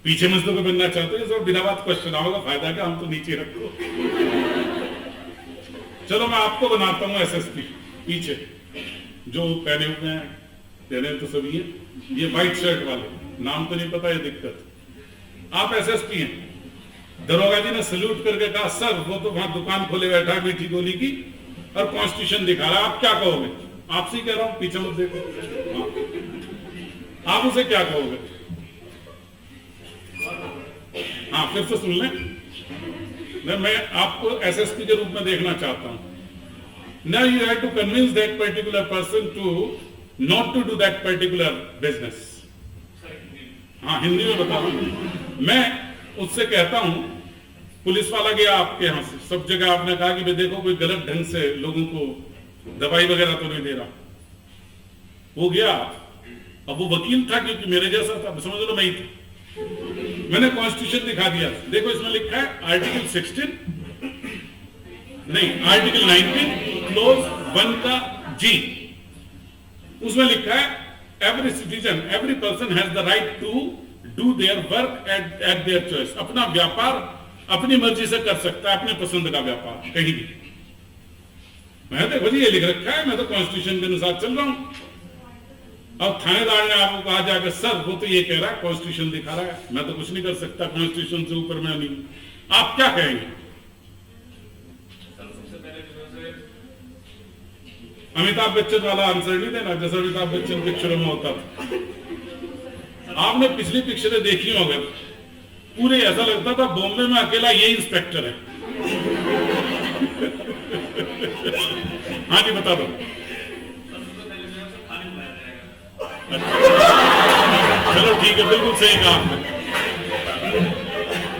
पीछे में तो बनना चाहते हैं। सब बिना बात क्वेश्चन आओगे, फायदा क्या, हम तो नीचे रखो। चलो मैं आपको बनाता हूं एसएसपी। पीछे जो पहने हुए हैं, पहने तो सभी हैं, ये व्हाइट शर्ट वाले, नाम तो नहीं पता, ये दिक्कत। आप एसएसपी हैं। दरोगा जी ने सल्यूट करके कहा सर वो तो वहां दुकान खोले बैठा है मीठी गोली की और कॉन्स्टिट्यूशन दिखा रहा है, आप क्या कहोगे? आपसे ही कह रहा हूं, पीछे मत देखो। आप उसे क्या कहोगे? हाँ, फिर से सुन लें। मैं आपको एसएसपी के रूप में देखना चाहता हूं। Now you have to convince that particular person to not to do that particular business. हाँ, हिंदी में बता रहा हूँ मैं। उससे कहता हूँ, पुलिस वाला गया आपके यहाँ से, सब जगह आपने कहा कि भाई देखो कोई गलत ढंग से लोगों को दवाई वगैरह तो नहीं दे रहा। वो गया, अब वो वकील था क्योंकि मेरे जैसा था, समझ लो मैं ही था। मैंने कॉन्स्टिट्यूशन दिखा दिया, देखो इसमें लिखा है आर्टिकल 16 नहीं आर्टिकल 19 क्लोज 1 का जी। उसमें लिखा है every citizen every person has the right to do their work at their choice. अपना व्यापार अपनी मर्जी से कर सकता है, अपने पसंद का व्यापार कहीं भी। मैं देखो जी ये लिख रखा है, मैं तो कॉन्स्टिट्यूशन के अनुसार चल रहा हूं। अब थानेदार ने आपको कहा जाकर सर वो तो ये कह रहा है, कॉन्स्टिट्यूशन दिखा रहा है, मैं तो कुछ नहीं कर सकता, कॉन्स्टिट्यूशन से ऊपर मैं नहीं। आप क्या कहेंगे? अमिताभ बच्चन वाला आंसर नहीं देना जैसा अमिताभ बच्चन पिक्चरों में होता था। आपने पिछली पिक्चरें देखी हो अगर, पूरे ऐसा लगता था बॉम्बे में अकेला ये इंस्पेक्टर है। हाँ जी बता दो। चलो ठीक है, बिल्कुल सही कहा आपने,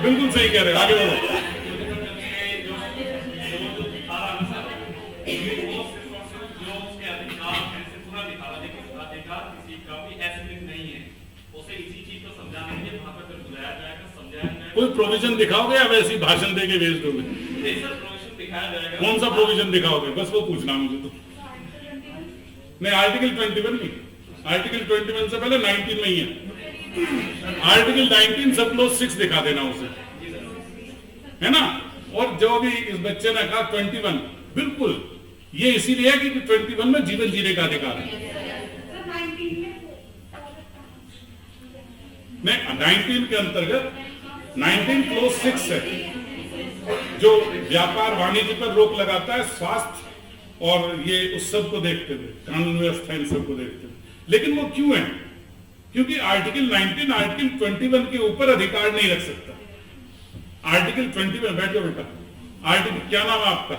बिल्कुल सही कह रहे हैं, आगे बढ़ो। कोई प्रोविजन दिखाओगे या वैसे ही भाषण देके भेज दोगे? कौन सा प्रोविजन दिखाओगे, बस वो पूछना मुझे तो। नहीं आर्टिकल 21 नहीं, आर्टिकल 21 से पहले 19 में ही है। आर्टिकल 19 सब क्लोज 6 दिखा देना उसे, है ना। और जो भी इस बच्चे ने कहा 21 बिल्कुल ये इसीलिए है कि 21 में जीवन जीने का अधिकार है। नहीं 19 के अंतर्गत 19 क्लोज 6 है जो व्यापार वाणिज्य पर रोक लगाता है, स्वास्थ्य और ये उस सब को देखते हुए, कानून व्यवस्था इन सब को देखते हुए। लेकिन वो क्यों है? क्योंकि आर्टिकल 19 आर्टिकल 21 के ऊपर अधिकार नहीं रख सकता। आर्टिकल 21 बैठ जाओ बेटा। आर्टिकल क्या नाम है आपका?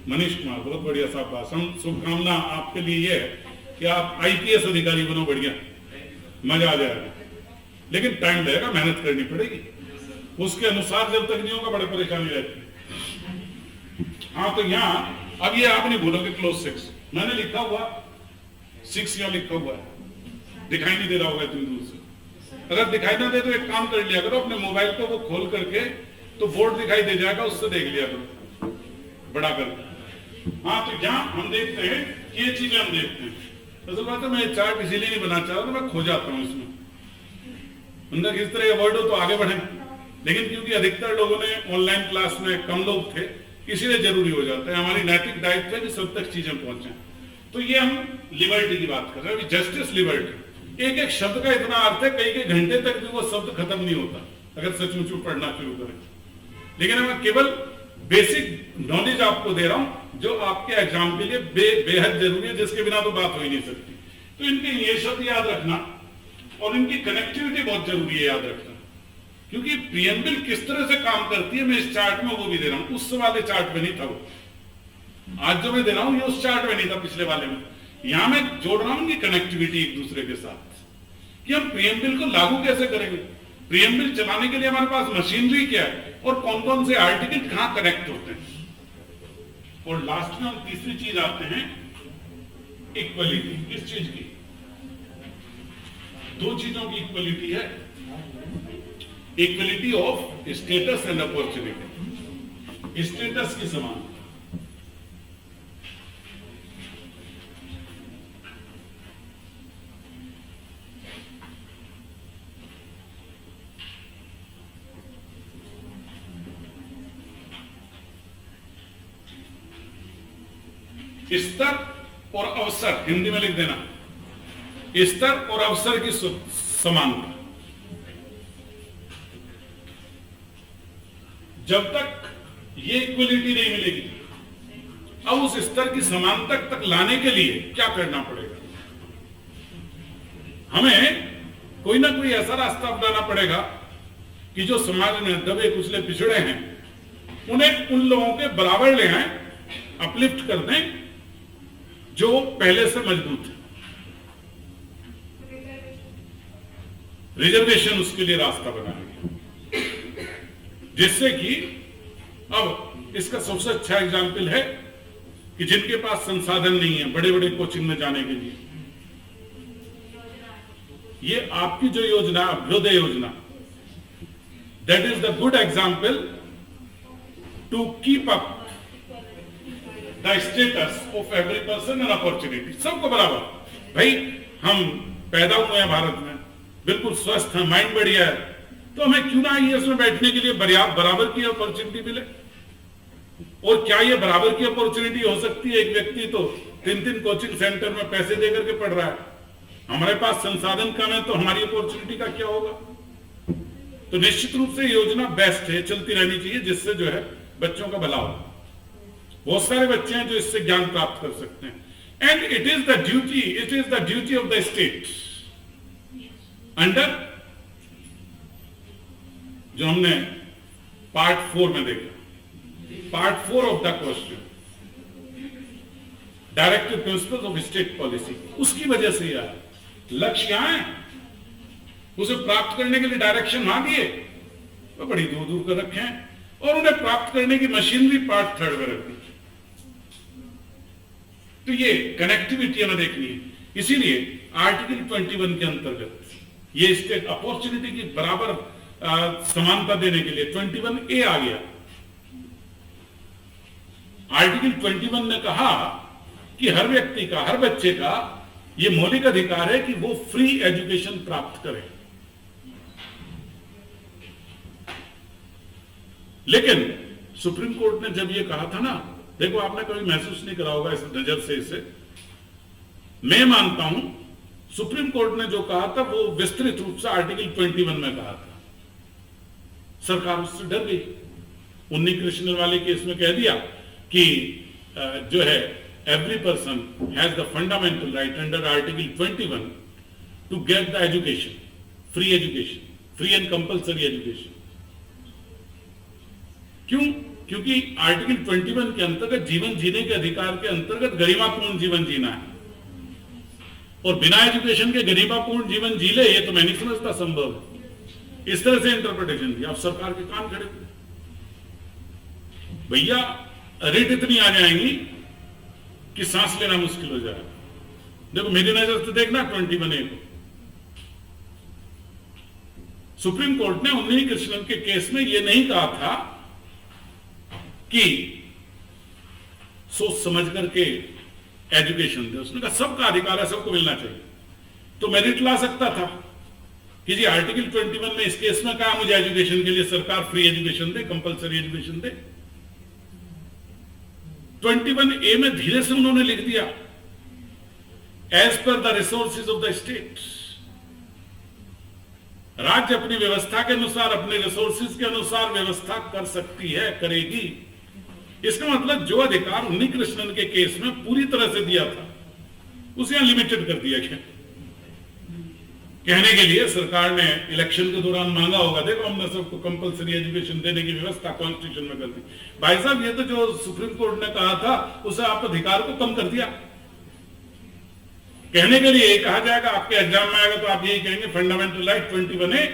मनीष कुमार, बहुत बढ़िया साहब भाषण। शुभकामना आपके लिए ये है कि आप IPS अधिकारी बनो, बढ़िया मजा आ जाएगा। लेकिन टाइम लगेगा, मेहनत करनी पड़ेगी, उसके अनुसार जब तक नहीं होगा बड़े परेशानी रहती है। हाँ तो यहाँ अब ये आप नहीं बोलोगे क्लोज 6, मैंने लिखा हुआ 6 यहाँ लिखा हुआ है, दिखाई नहीं दे रहा होगा इतनी दूर से। अगर दिखाई ना दे तो एक काम कर लिया करो, अपने मोबाइल को वो खोल करके तो बोर्ड दिखाई दे जाएगा, उससे देख लिया करो बड़ा करके। हाँ तो यहाँ हम देखते हैं ये चीजें हम देखते हैं। असल बात है मैं चार्ट इसीलिए नहीं बना चाहता, मैं खो जाता हूँ इसमें। उनका किस तरह अवॉइड हो तो आगे बढ़े, लेकिन क्योंकि अधिकतर लोगों ने ऑनलाइन क्लास में कम लोग थे इसीलिए जरूरी हो जाता है। हमारी नैतिक दायित्व है कि सब तक चीजें पहुंचे। तो ये हम लिबर्टी की बात कर रहे हैं, जस्टिस लिबर्टी। एक एक शब्द का इतना अर्थ है, कई कई घंटे तक भी वो शब्द खत्म नहीं होता अगर सचमुच पढ़ना शुरू करें। लेकिन मैं केवल बेसिक नॉलेज आपको दे रहा हूं जो आपके एग्जाम के लिए बेहद जरूरी है, जिसके बिना तो बात हो ही नहीं सकती। तो इनके ये शब्द याद रखना और इनकी कनेक्टिविटी बहुत जरूरी है याद रखना, क्योंकि प्रियम्बल किस तरह से काम करती है मैं इस चार्ट में वो भी दे रहा हूं। उस वाले चार्ट में नहीं था वो, आज जो मैं दे रहा हूं ये उस चार्ट में नहीं था, पिछले वाले में। यहां मैं जोड़ रहा हूं कि कनेक्टिविटी एक दूसरे के साथ, कि हम प्रियम्बल को लागू कैसे करेंगे। प्रियम्बल चलाने के लिए हमारे पास मशीनरी क्या है और कौन कौन से आर्टिकल कहां कनेक्ट होते हैं। और लास्ट में हम तीसरी चीज आते हैं, इक्वलिटी। किस चीज की? दो चीजों की इक्वलिटी है, equality of status and opportunity. Status की समान, स्तर और अवसर, हिंदी में लिख देना, स्तर और अवसर की समानता। जब तक ये इक्वलिटी नहीं मिलेगी, अब उस स्तर की समानता तक लाने के लिए क्या करना पड़ेगा? हमें कोई ना कोई ऐसा रास्ता अपनाना पड़ेगा कि जो समाज में दबे कुचले पिछड़े हैं उन्हें उन लोगों के बराबर ले आए अपलिफ्ट कर दें जो पहले से मजबूत है। रिजर्वेशन उसके लिए रास्ता बनाएंगे, जिससे कि अब इसका सबसे अच्छा एग्जाम्पल है कि जिनके पास संसाधन नहीं है बड़े बड़े कोचिंग में जाने के लिए, ये आपकी जो योजना अभ्युदय योजना, that is the good example to keep up the status of every person and opportunity. सबको बराबर, भाई हम पैदा हुए हैं भारत में, बिल्कुल स्वस्थ है, माइंड बढ़िया है, तो हमें क्यों ना आईएएस में बैठने के लिए बराबर की अपॉर्चुनिटी मिले। और क्या ये बराबर की अपॉर्चुनिटी हो सकती है? एक व्यक्ति तो 3 कोचिंग सेंटर में पैसे देकर के पढ़ रहा है, हमारे पास संसाधन कम है, तो हमारी अपॉर्चुनिटी का क्या होगा? तो निश्चित रूप से योजना बेस्ट है, चलती रहनी चाहिए, जिससे जो है बच्चों का भला हो। बहुत सारे बच्चे हैं जो इससे ज्ञान प्राप्त कर सकते हैं। And it is the duty of the state under, जो हमने पार्ट 4 में देखा, part 4 of the question, directive principles of state policy, उसकी वजह से यार लक्ष्य यहां है, उसे प्राप्त करने के लिए डायरेक्शन वहां दिए, वो बड़ी दूर दूर कर रखे हैं, और उन्हें प्राप्त करने की मशीनरी पार्ट 3rd में रख दी। तो ये कनेक्टिविटी हमें देखनी है। इसीलिए आर्टिकल 21 के अंतर्गत ये स्टेट अपॉर्चुनिटी की बराबर समानता देने के लिए 21A आ गया। आर्टिकल 21 ने कहा कि हर व्यक्ति का, हर बच्चे का ये मौलिक अधिकार है कि वो फ्री एजुकेशन प्राप्त करे। लेकिन सुप्रीम कोर्ट ने जब ये कहा था ना, देखो आपने कभी महसूस नहीं करा होगा इस नजर से इसे, मैं मानता हूं सुप्रीम कोर्ट ने जो कहा था वो विस्तृत रूप से आर्टिकल 21 में कहा था। सरकार उससे डर गई, उन्नी कृष्णन वाले केस में कह दिया कि जो है every person has the fundamental right under article 21 to get the education, free and compulsory education. क्यों? क्योंकि आर्टिकल 21 के अंतर्गत जीवन जीने के अधिकार के अंतर्गत गरिमापूर्ण जीवन जीना है, और बिना एजुकेशन के गरिमापूर्ण जीवन जी ले, ये तो मैं नहीं समझता संभव है। इस तरह से इंटरप्रिटेशन दिया। अब सरकार के कान खड़े हुए, भैया रेट इतनी आ जाएंगी कि सांस लेना मुश्किल हो जाएगा। देखो मेरी नजर से देखना 21A को, सुप्रीम कोर्ट ने उन्नी कृष्णन के केस में यह नहीं कहा था कि सोच समझ करके एजुकेशन दे, उसने कहा सबका अधिकार है, सबको मिलना चाहिए। तो मेरिट ला सकता था कि जी आर्टिकल 21 में इस केस में कहा मुझे एजुकेशन के लिए सरकार फ्री एजुकेशन दे, कंपल्सरी एजुकेशन दे। 21A में धीरे से उन्होंने लिख दिया as per the resources of the state. राज्य अपनी व्यवस्था के अनुसार, अपने रिसोर्सेज के अनुसार व्यवस्था कर सकती है, करेगी। इसका मतलब जो अधिकार उन्नी कृष्णन के केस में पूरी तरह से दिया था उसे यहां लिमिटेड कर दिया गया। कहने के लिए सरकार ने इलेक्शन के दौरान मांगा होगा, देखो हमने सबको कंपल्सरी एजुकेशन देने की व्यवस्था कॉन्स्टिट्यूशन में कर दी। भाई साहब ये तो जो सुप्रीम कोर्ट ने कहा था उसे आप अधिकार को कम कर दिया। कहने के लिए कहा जाएगा, आपके एग्जाम में आएगा तो आप यही कहेंगे fundamental right 21A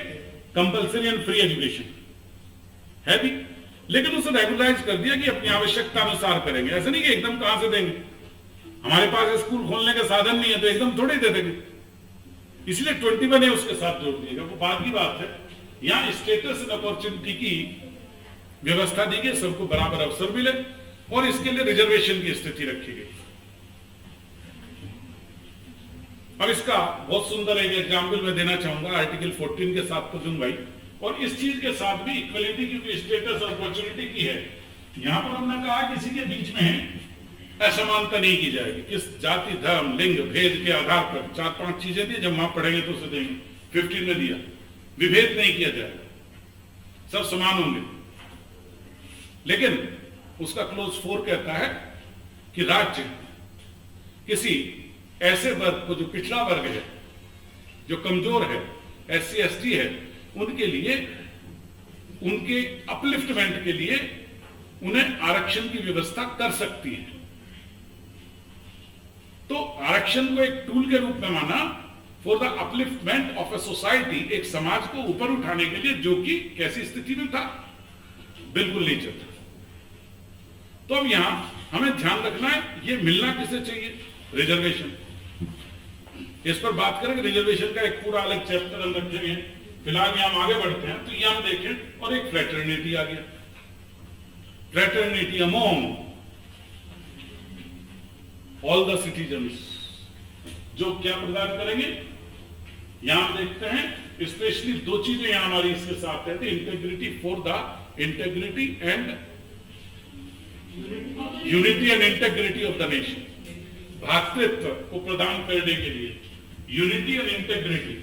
compulsory and free education है भी, लेकिन उसे रेगुलराइज कर दिया कि अपनी आवश्यकता अनुसार करेंगे। ऐसा नहीं कि एकदम कहां से देंगे, हमारे पास स्कूल खोलने के साधन नहीं है तो एकदम थोड़ी दे देंगे। इसलिए 21A उसके साथ जोड़ दिएगा, वो बाद की बात है। यहां स्टेटस एंड अपॉर्चुनिटी की व्यवस्था दी गई, सबको बराबर अवसर मिले, और इसके लिए रिजर्वेशन की स्थिति रखी गई। अब इसका बहुत सुंदर एक एग्जाम्पल मैं देना चाहूंगा आर्टिकल 14 के साथ प्रजुन भाई, और इस चीज के साथ भी इक्वलिटी की स्टेटस और अपॉर्चुनिटी की है। यहां पर हमने कहा किसी के बीच में असमानता नहीं की जाएगी, किस जाति, धर्म, लिंग, भेद के आधार पर 4-5 चीजें दी, जब वहां पढ़ेंगे तो उसे देंगे। 15 में दिया, विभेद नहीं किया जाएगा, सब समान होंगे। लेकिन उसका क्लोज 4 कहता है कि राज्य किसी ऐसे वर्ग को जो पिछड़ा वर्ग है, जो कमजोर है, SC ST है, उनके लिए, उनके अपलिफ्टमेंट के लिए उन्हें आरक्षण की व्यवस्था कर सकती है। तो आरक्षण को एक टूल के रूप में माना for the upliftment of a society, एक समाज को ऊपर उठाने के लिए जो कि कैसी स्थिति में था, बिल्कुल नीचे था। तो अब यहां हमें ध्यान रखना है ये मिलना किसे चाहिए, रिजर्वेशन। इस पर बात करेंगे, रिजर्वेशन का एक पूरा अलग चैप्टर हम रखेंगे। फिलहाल यहां हम आगे बढ़ते हैं तो यहां हम देखें और एक फ्रेटर्निटी आ गया, fraternity among all the citizens, जो क्या प्रदान करेंगे। यहां हम देखते हैं स्पेशली दो चीजें यहां हमारी इसके साथ है, integrity for the integrity and unity and integrity of the nation, भ्रातृत्व को प्रदान करने के लिए यूनिटी एंड इंटेग्रिटी।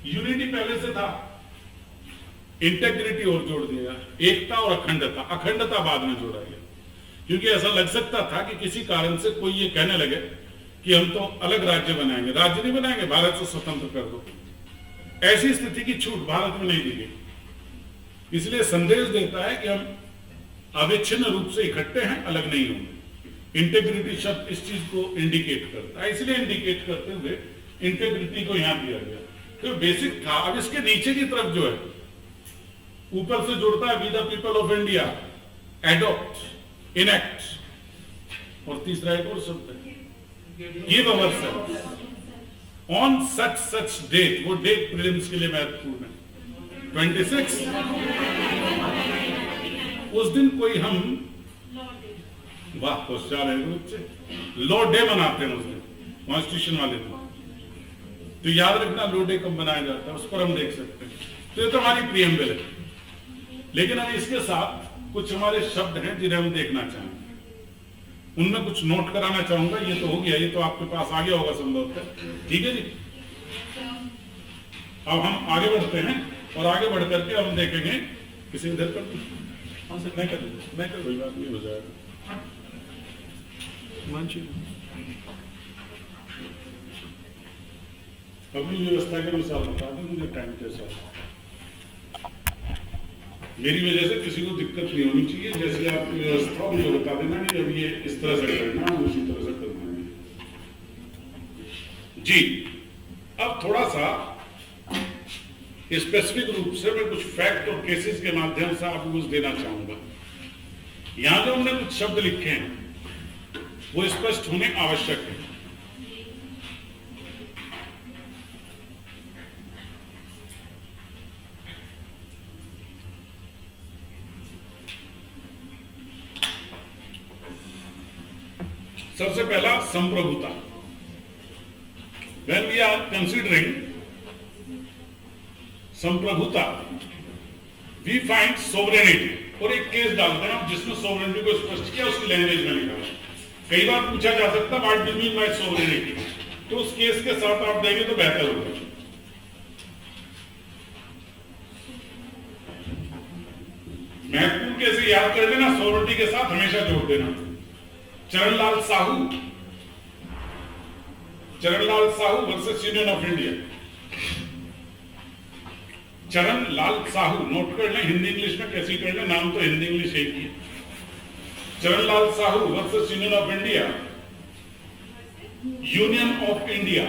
यूनिटी पहले से था, इंटेग्रिटी और जोड़ दिया, एकता और अखंडता, अखंडता बाद में जोड़ा गया, क्योंकि ऐसा लग सकता था कि किसी कारण से कोई ये कहने लगे कि हम तो अलग राज्य बनाएंगे, राज्य नहीं बनाएंगे, भारत से स्वतंत्र कर दो। ऐसी स्थिति की छूट भारत में नहीं दी गई, इसलिए संदेश देता है कि हम अविच्छिन्न रूप से इकट्ठे हैं, अलग नहीं होंगे। इंटेग्रिटी शब्द इस चीज को इंडिकेट करता है, इसलिए इंडिकेट करते हुए इंटेग्रिटी को यहां दिया गया। तो बेसिक था। अब इसके नीचे की तरफ जो है ऊपर से जुड़ता है, we the people of India adopt, enact, और तीसरा एक और शब्द है give ourselves on such such date. वो डेट प्रीलिम्स के लिए महत्वपूर्ण है, 26। उस दिन कोई हम, वाह होशियार है बच्चे, लॉ डे मनाते हैं उस दिन, कॉन्स्टिट्यूशन वाले दिन। तो याद रखना लो डे कब बनाया जाता है, उस पर हम देख सकते हैं। तो ये तो हमारी प्रीएम्बल है, लेकिन अब इसके साथ कुछ हमारे शब्द हैं जिन्हें हम देखना चाहेंगे, उनमें कुछ नोट कराना चाहूंगा। ये तो हो गया, ये तो आपके पास आ गया होगा संभवतः, ठीक है जी। अब हम आगे बढ़ते हैं और आगे बढ़ करके हम देखेंगे, किसी इधर कर मैं कर कोई बात नहीं, हो जाएगा। अपनी व्यवस्था के अनुसार बता दें मुझे टाइम कैसा। मेरी वजह से किसी को दिक्कत नहीं होनी चाहिए, जैसे आपकी व्यवस्था मुझे बता देना कि अब ये इस तरह से करना है, उसी तरह से करना है जी। अब थोड़ा सा स्पेसिफिक रूप से मैं कुछ फैक्ट और केसेस के माध्यम से आपको कुछ देना चाहूंगा। यहां जो हमने कुछ शब्द लिखे हैं वो स्पष्ट होने आवश्यक है। सबसे पहला संप्रभुता। When we are considering संप्रभुता, we find sovereignty, और एक केस डालते हैं जिसमें सोवरेनिटी को स्पष्ट किया, उसकी लैंग्वेज में लिखा है। कई बार पूछा जा सकता what do you mean by sovereignty, तो उस केस के साथ आप देंगे तो बेहतर होगा। महत्वपूर्ण कैसे याद कर लेना, सोवरेनिटी के साथ हमेशा जोड़ देना। Charanlal Sahu versus union of India. Charanlal Sahu note कर लें, हिंदी इंग्लिश में कैसे कर लें, नाम तो हिंदी इंग्लिश एक ही है। Charanlal Sahu versus union of India. Union of India,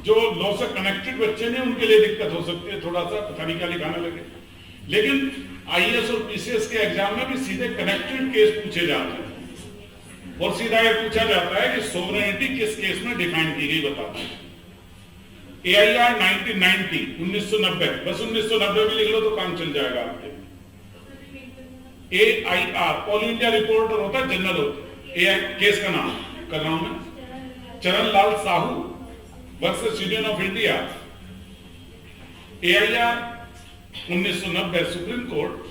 जो लॉ से कनेक्टेड बच्चे ने उनके लिए दिक्कत हो सकती है, थोड़ा सा पता नहीं क्या लिखाने लगे, लेकिन आईएएस और पीसीएस के एग्जाम में भी सीधे कनेक्टेड केस पूछे जाते हैं, और सीधा यह पूछा जाता है कि सोवरेनिटी किस केस में डिफाइन की गई, बताता है। AIR 1990 1990, बस 1990 भी लिख लो तो काम चल जाएगा आपके। AIR ऑल इंडिया रिपोर्टर होता है, जनरल होता है। AI केस का नाम कर रहा हूं मैं, Charanlal Sahu versus union of India. AIR 1990 supreme court.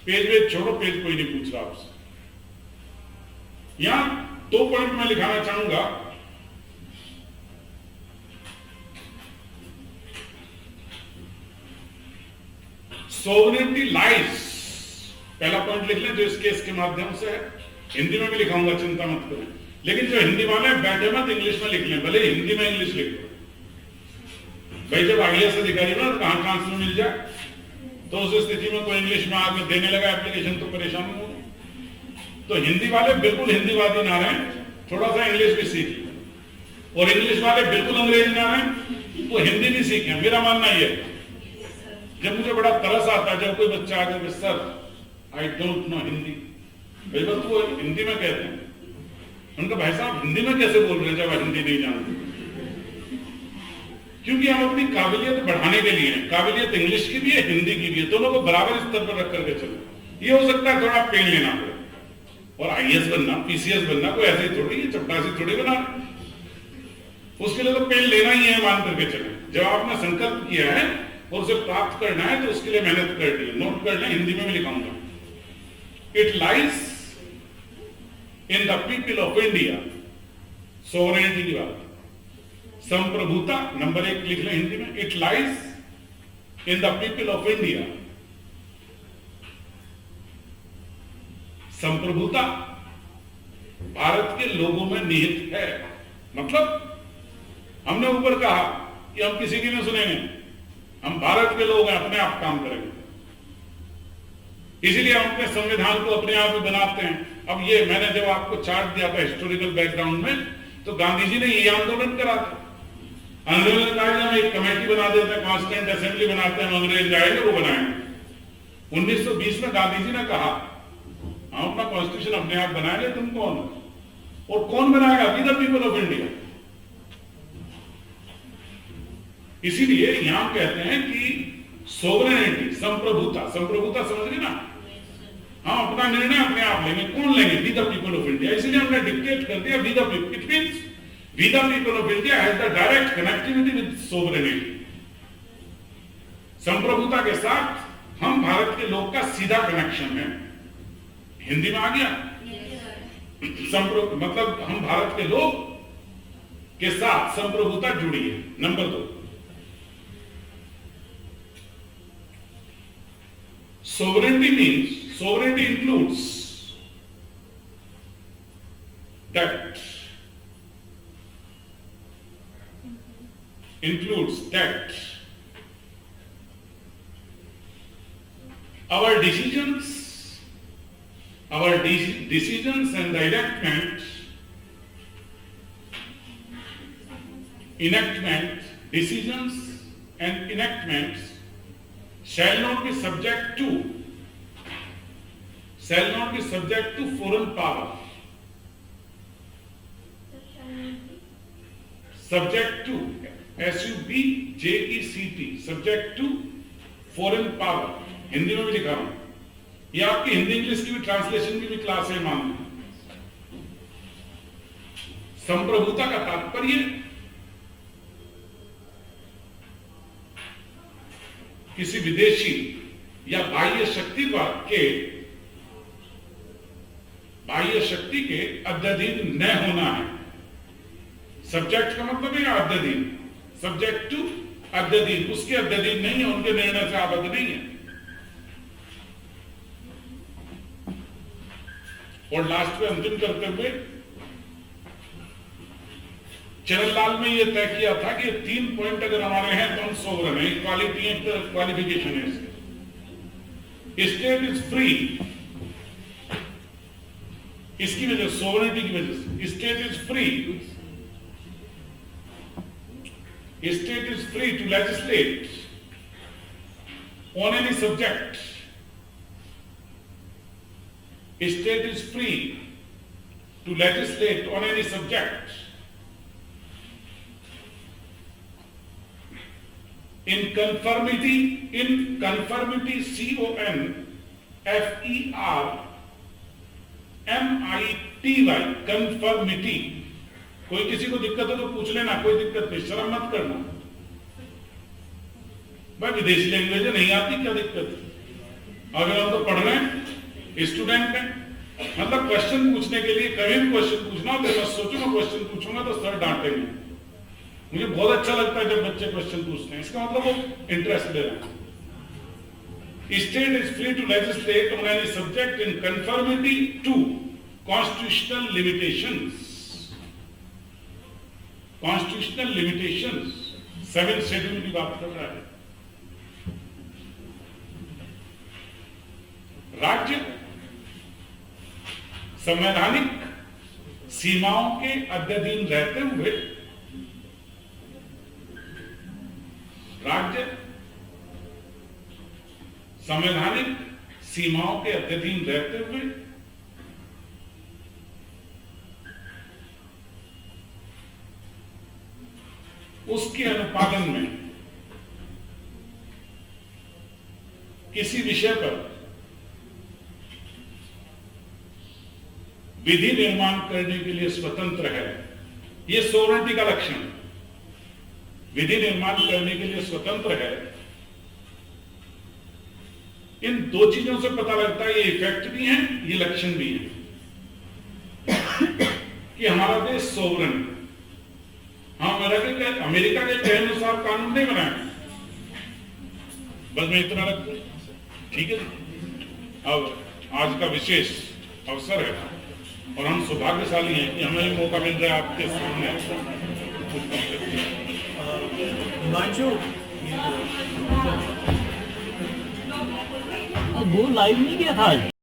Page छोड़ो, पेज कोई नहीं पूछ रहा आपसे। यहां 2 पॉइंट मैं लिखाना चाहूंगा। सोवरेनिटी लाइज, पहला पॉइंट लिख लें जो इस केस के माध्यम से है। हिंदी में भी लिखाऊंगा, चिंता मत करें, लेकिन जो हिंदी वाले बैठे मत इंग्लिश में लिख लें, भले हिंदी में इंग्लिश लिख लो, भाई जब IAS अधिकारी ना तो कहाँ ट्रांसफर मिल जाए, तो उस स्थिति में कोई इंग्लिश में आगे देने लगा एप्लीकेशन तो परेशानी होगी। तो हिंदी वाले बिल्कुल हिंदीवादी ना रहें, थोड़ा सा इंग्लिश भी सीख लें, और इंग्लिश वाले बिल्कुल अंग्रेजी ना रहें तो हिंदी भी सीखें। मेरा मानना ये है, जब मुझे बड़ा तरस आता है जब कोई बच्चा आकर के sir I don't know Hindi, भाई बस वो हिंदी में कहते हैं, उनका भाई साहब हिंदी में कैसे बोल रहे हैं जब आप हिंदी नहीं जानते? क्योंकि हम अपनी काबिलियत बढ़ाने के लिए, काबिलियत इंग्लिश की भी है हिंदी की भी है, दोनों को बराबर स्तर पर रख करके चलो। ये हो सकता है थोड़ा पेन लेना पड़े, और IAS बनना, PCS बनना कोई ऐसे ही थोड़ी चपटासी थोड़ी बना, उसके लिए तो पेन लेना ही है, मान करके चले। जब आपने संकल्प किया है और उसे प्राप्त करना है तो उसके लिए मेहनत करनी है। नोट कर लें, हिंदी में भी लिखाऊंगा। It lies in the people of India, sovereignty की बात, संप्रभुता नंबर 1 लिख लें हिंदी में, it lies in the people of India, संप्रभुता भारत के लोगों में निहित है। मतलब हमने ऊपर कहा कि हम किसी की नहीं सुनेंगे, हम भारत के लोग हैं, अपने आप काम करेंगे, इसीलिए हम अपने संविधान को अपने आप ही बनाते हैं। अब ये मैंने जब आपको चार्ट दिया था हिस्टोरिकल बैकग्राउंड में, तो गांधी जी ने ये आंदोलन करा था। अंग्रेजों ने कहा हम एक कमेटी बना देते हैं, कॉन्स्टिट्यूंट असेंबली बनाते हैं, अंग्रेज जाएंगे वो बनाएंगे। 1920 में गांधी जी ने कहा हम अपना कॉन्स्टिट्यूशन अपने आप बनाएंगे, तुम कौन हो? और कौन बनाएगा? We the people of India. इसीलिए यहां कहते हैं कि सोवरेनिटी, संप्रभुता, संप्रभुता समझ गए ना, हम अपना निर्णय अपने आप लेंगे। कौन लेंगे? We the people of India. इसीलिए हमने डिक्टेट कर दिया we the people. It means we the people of India has the direct connectivity with sovereignty. संप्रभुता के साथ हम भारत के लोग का सीधा कनेक्शन है। हिंदी में आ गया? मतलब हम भारत के लोग के साथ संप्रभुता जुड़ी है। Number 2, sovereignty means, sovereignty includes that our decisions and the decisions and enactments shall not be subject to foreign power. Subject to, SUBJECT, subject to foreign power. Hindi में भी लिखा हूं, ये आपकी हिंदी इंग्लिश की भी ट्रांसलेशन की भी क्लास है। मान संप्रभुता का तात्पर्य किसी विदेशी या बाह्य शक्ति के अध्ययन न होना है। सब्जेक्ट का मतलब है अध्ययन, सब्जेक्ट टू अध्ययन, उसके अध्ययन नहीं है, उनके निर्णय से आबद्ध नहीं है। और लास्ट में अंतिम करते हुए चरणलाल में यह तय किया था कि 3 पॉइंट अगर हमारे हैं तो हम सोवरेन है। इक्वालिटी है, क्वालिफिकेशन है इसके। स्टेट इज फ्री, इसकी वजह सोवरेनिटी की वजह से state is free to legislate on any subject. State is free to legislate on any subject in conformity, CONFERMITY, conformity। कोई किसी को दिक्कत हो तो पूछ लेना, कोई दिक्कत नहीं, शर्म मत करना। भाई विदेशी लैंग्वेज नहीं आती, क्या दिक्कत है? अगर हम तो पढ़ रहे हैं, स्टूडेंट है, मतलब क्वेश्चन पूछने के लिए कभी भी क्वेश्चन पूछना हो तो मैं सोचूं मैं क्वेश्चन पूछूंगा तो सर डांटेंगे। मुझे बहुत अच्छा लगता है जब बच्चे क्वेश्चन पूछते हैं, इसका मतलब वो इंटरेस्ट ले रहे हैं। State is free to legislate on any subject in conformity to constitutional limitations 7 schedule की बात कर रहा है। राज्य संवैधानिक सीमाओं के अधीन रहते हुए राज्य संवैधानिक सीमाओं के अधीन रहते हुए उसके अनुपालन में किसी विषय पर विधि निर्माण करने के लिए स्वतंत्र है। यह सोवरेनिटी का लक्षण है। विधि निर्माण करने के लिए स्वतंत्र है। इन दो चीजों से पता लगता है, ये इफेक्ट भी है, ये लक्षण भी है कि हमारा देश सोवरेन है। हम अमेरिका के कहे अनुसार कानून नहीं बनाए, बस मैं इतना रख दूं, ठीक है। अब आज का विशेष अवसर है और हम सौभाग्यशाली हैं कि हमें मौका मिल रहा है आपके सामने। हिमांशु वो लाइव नहीं किया था आज।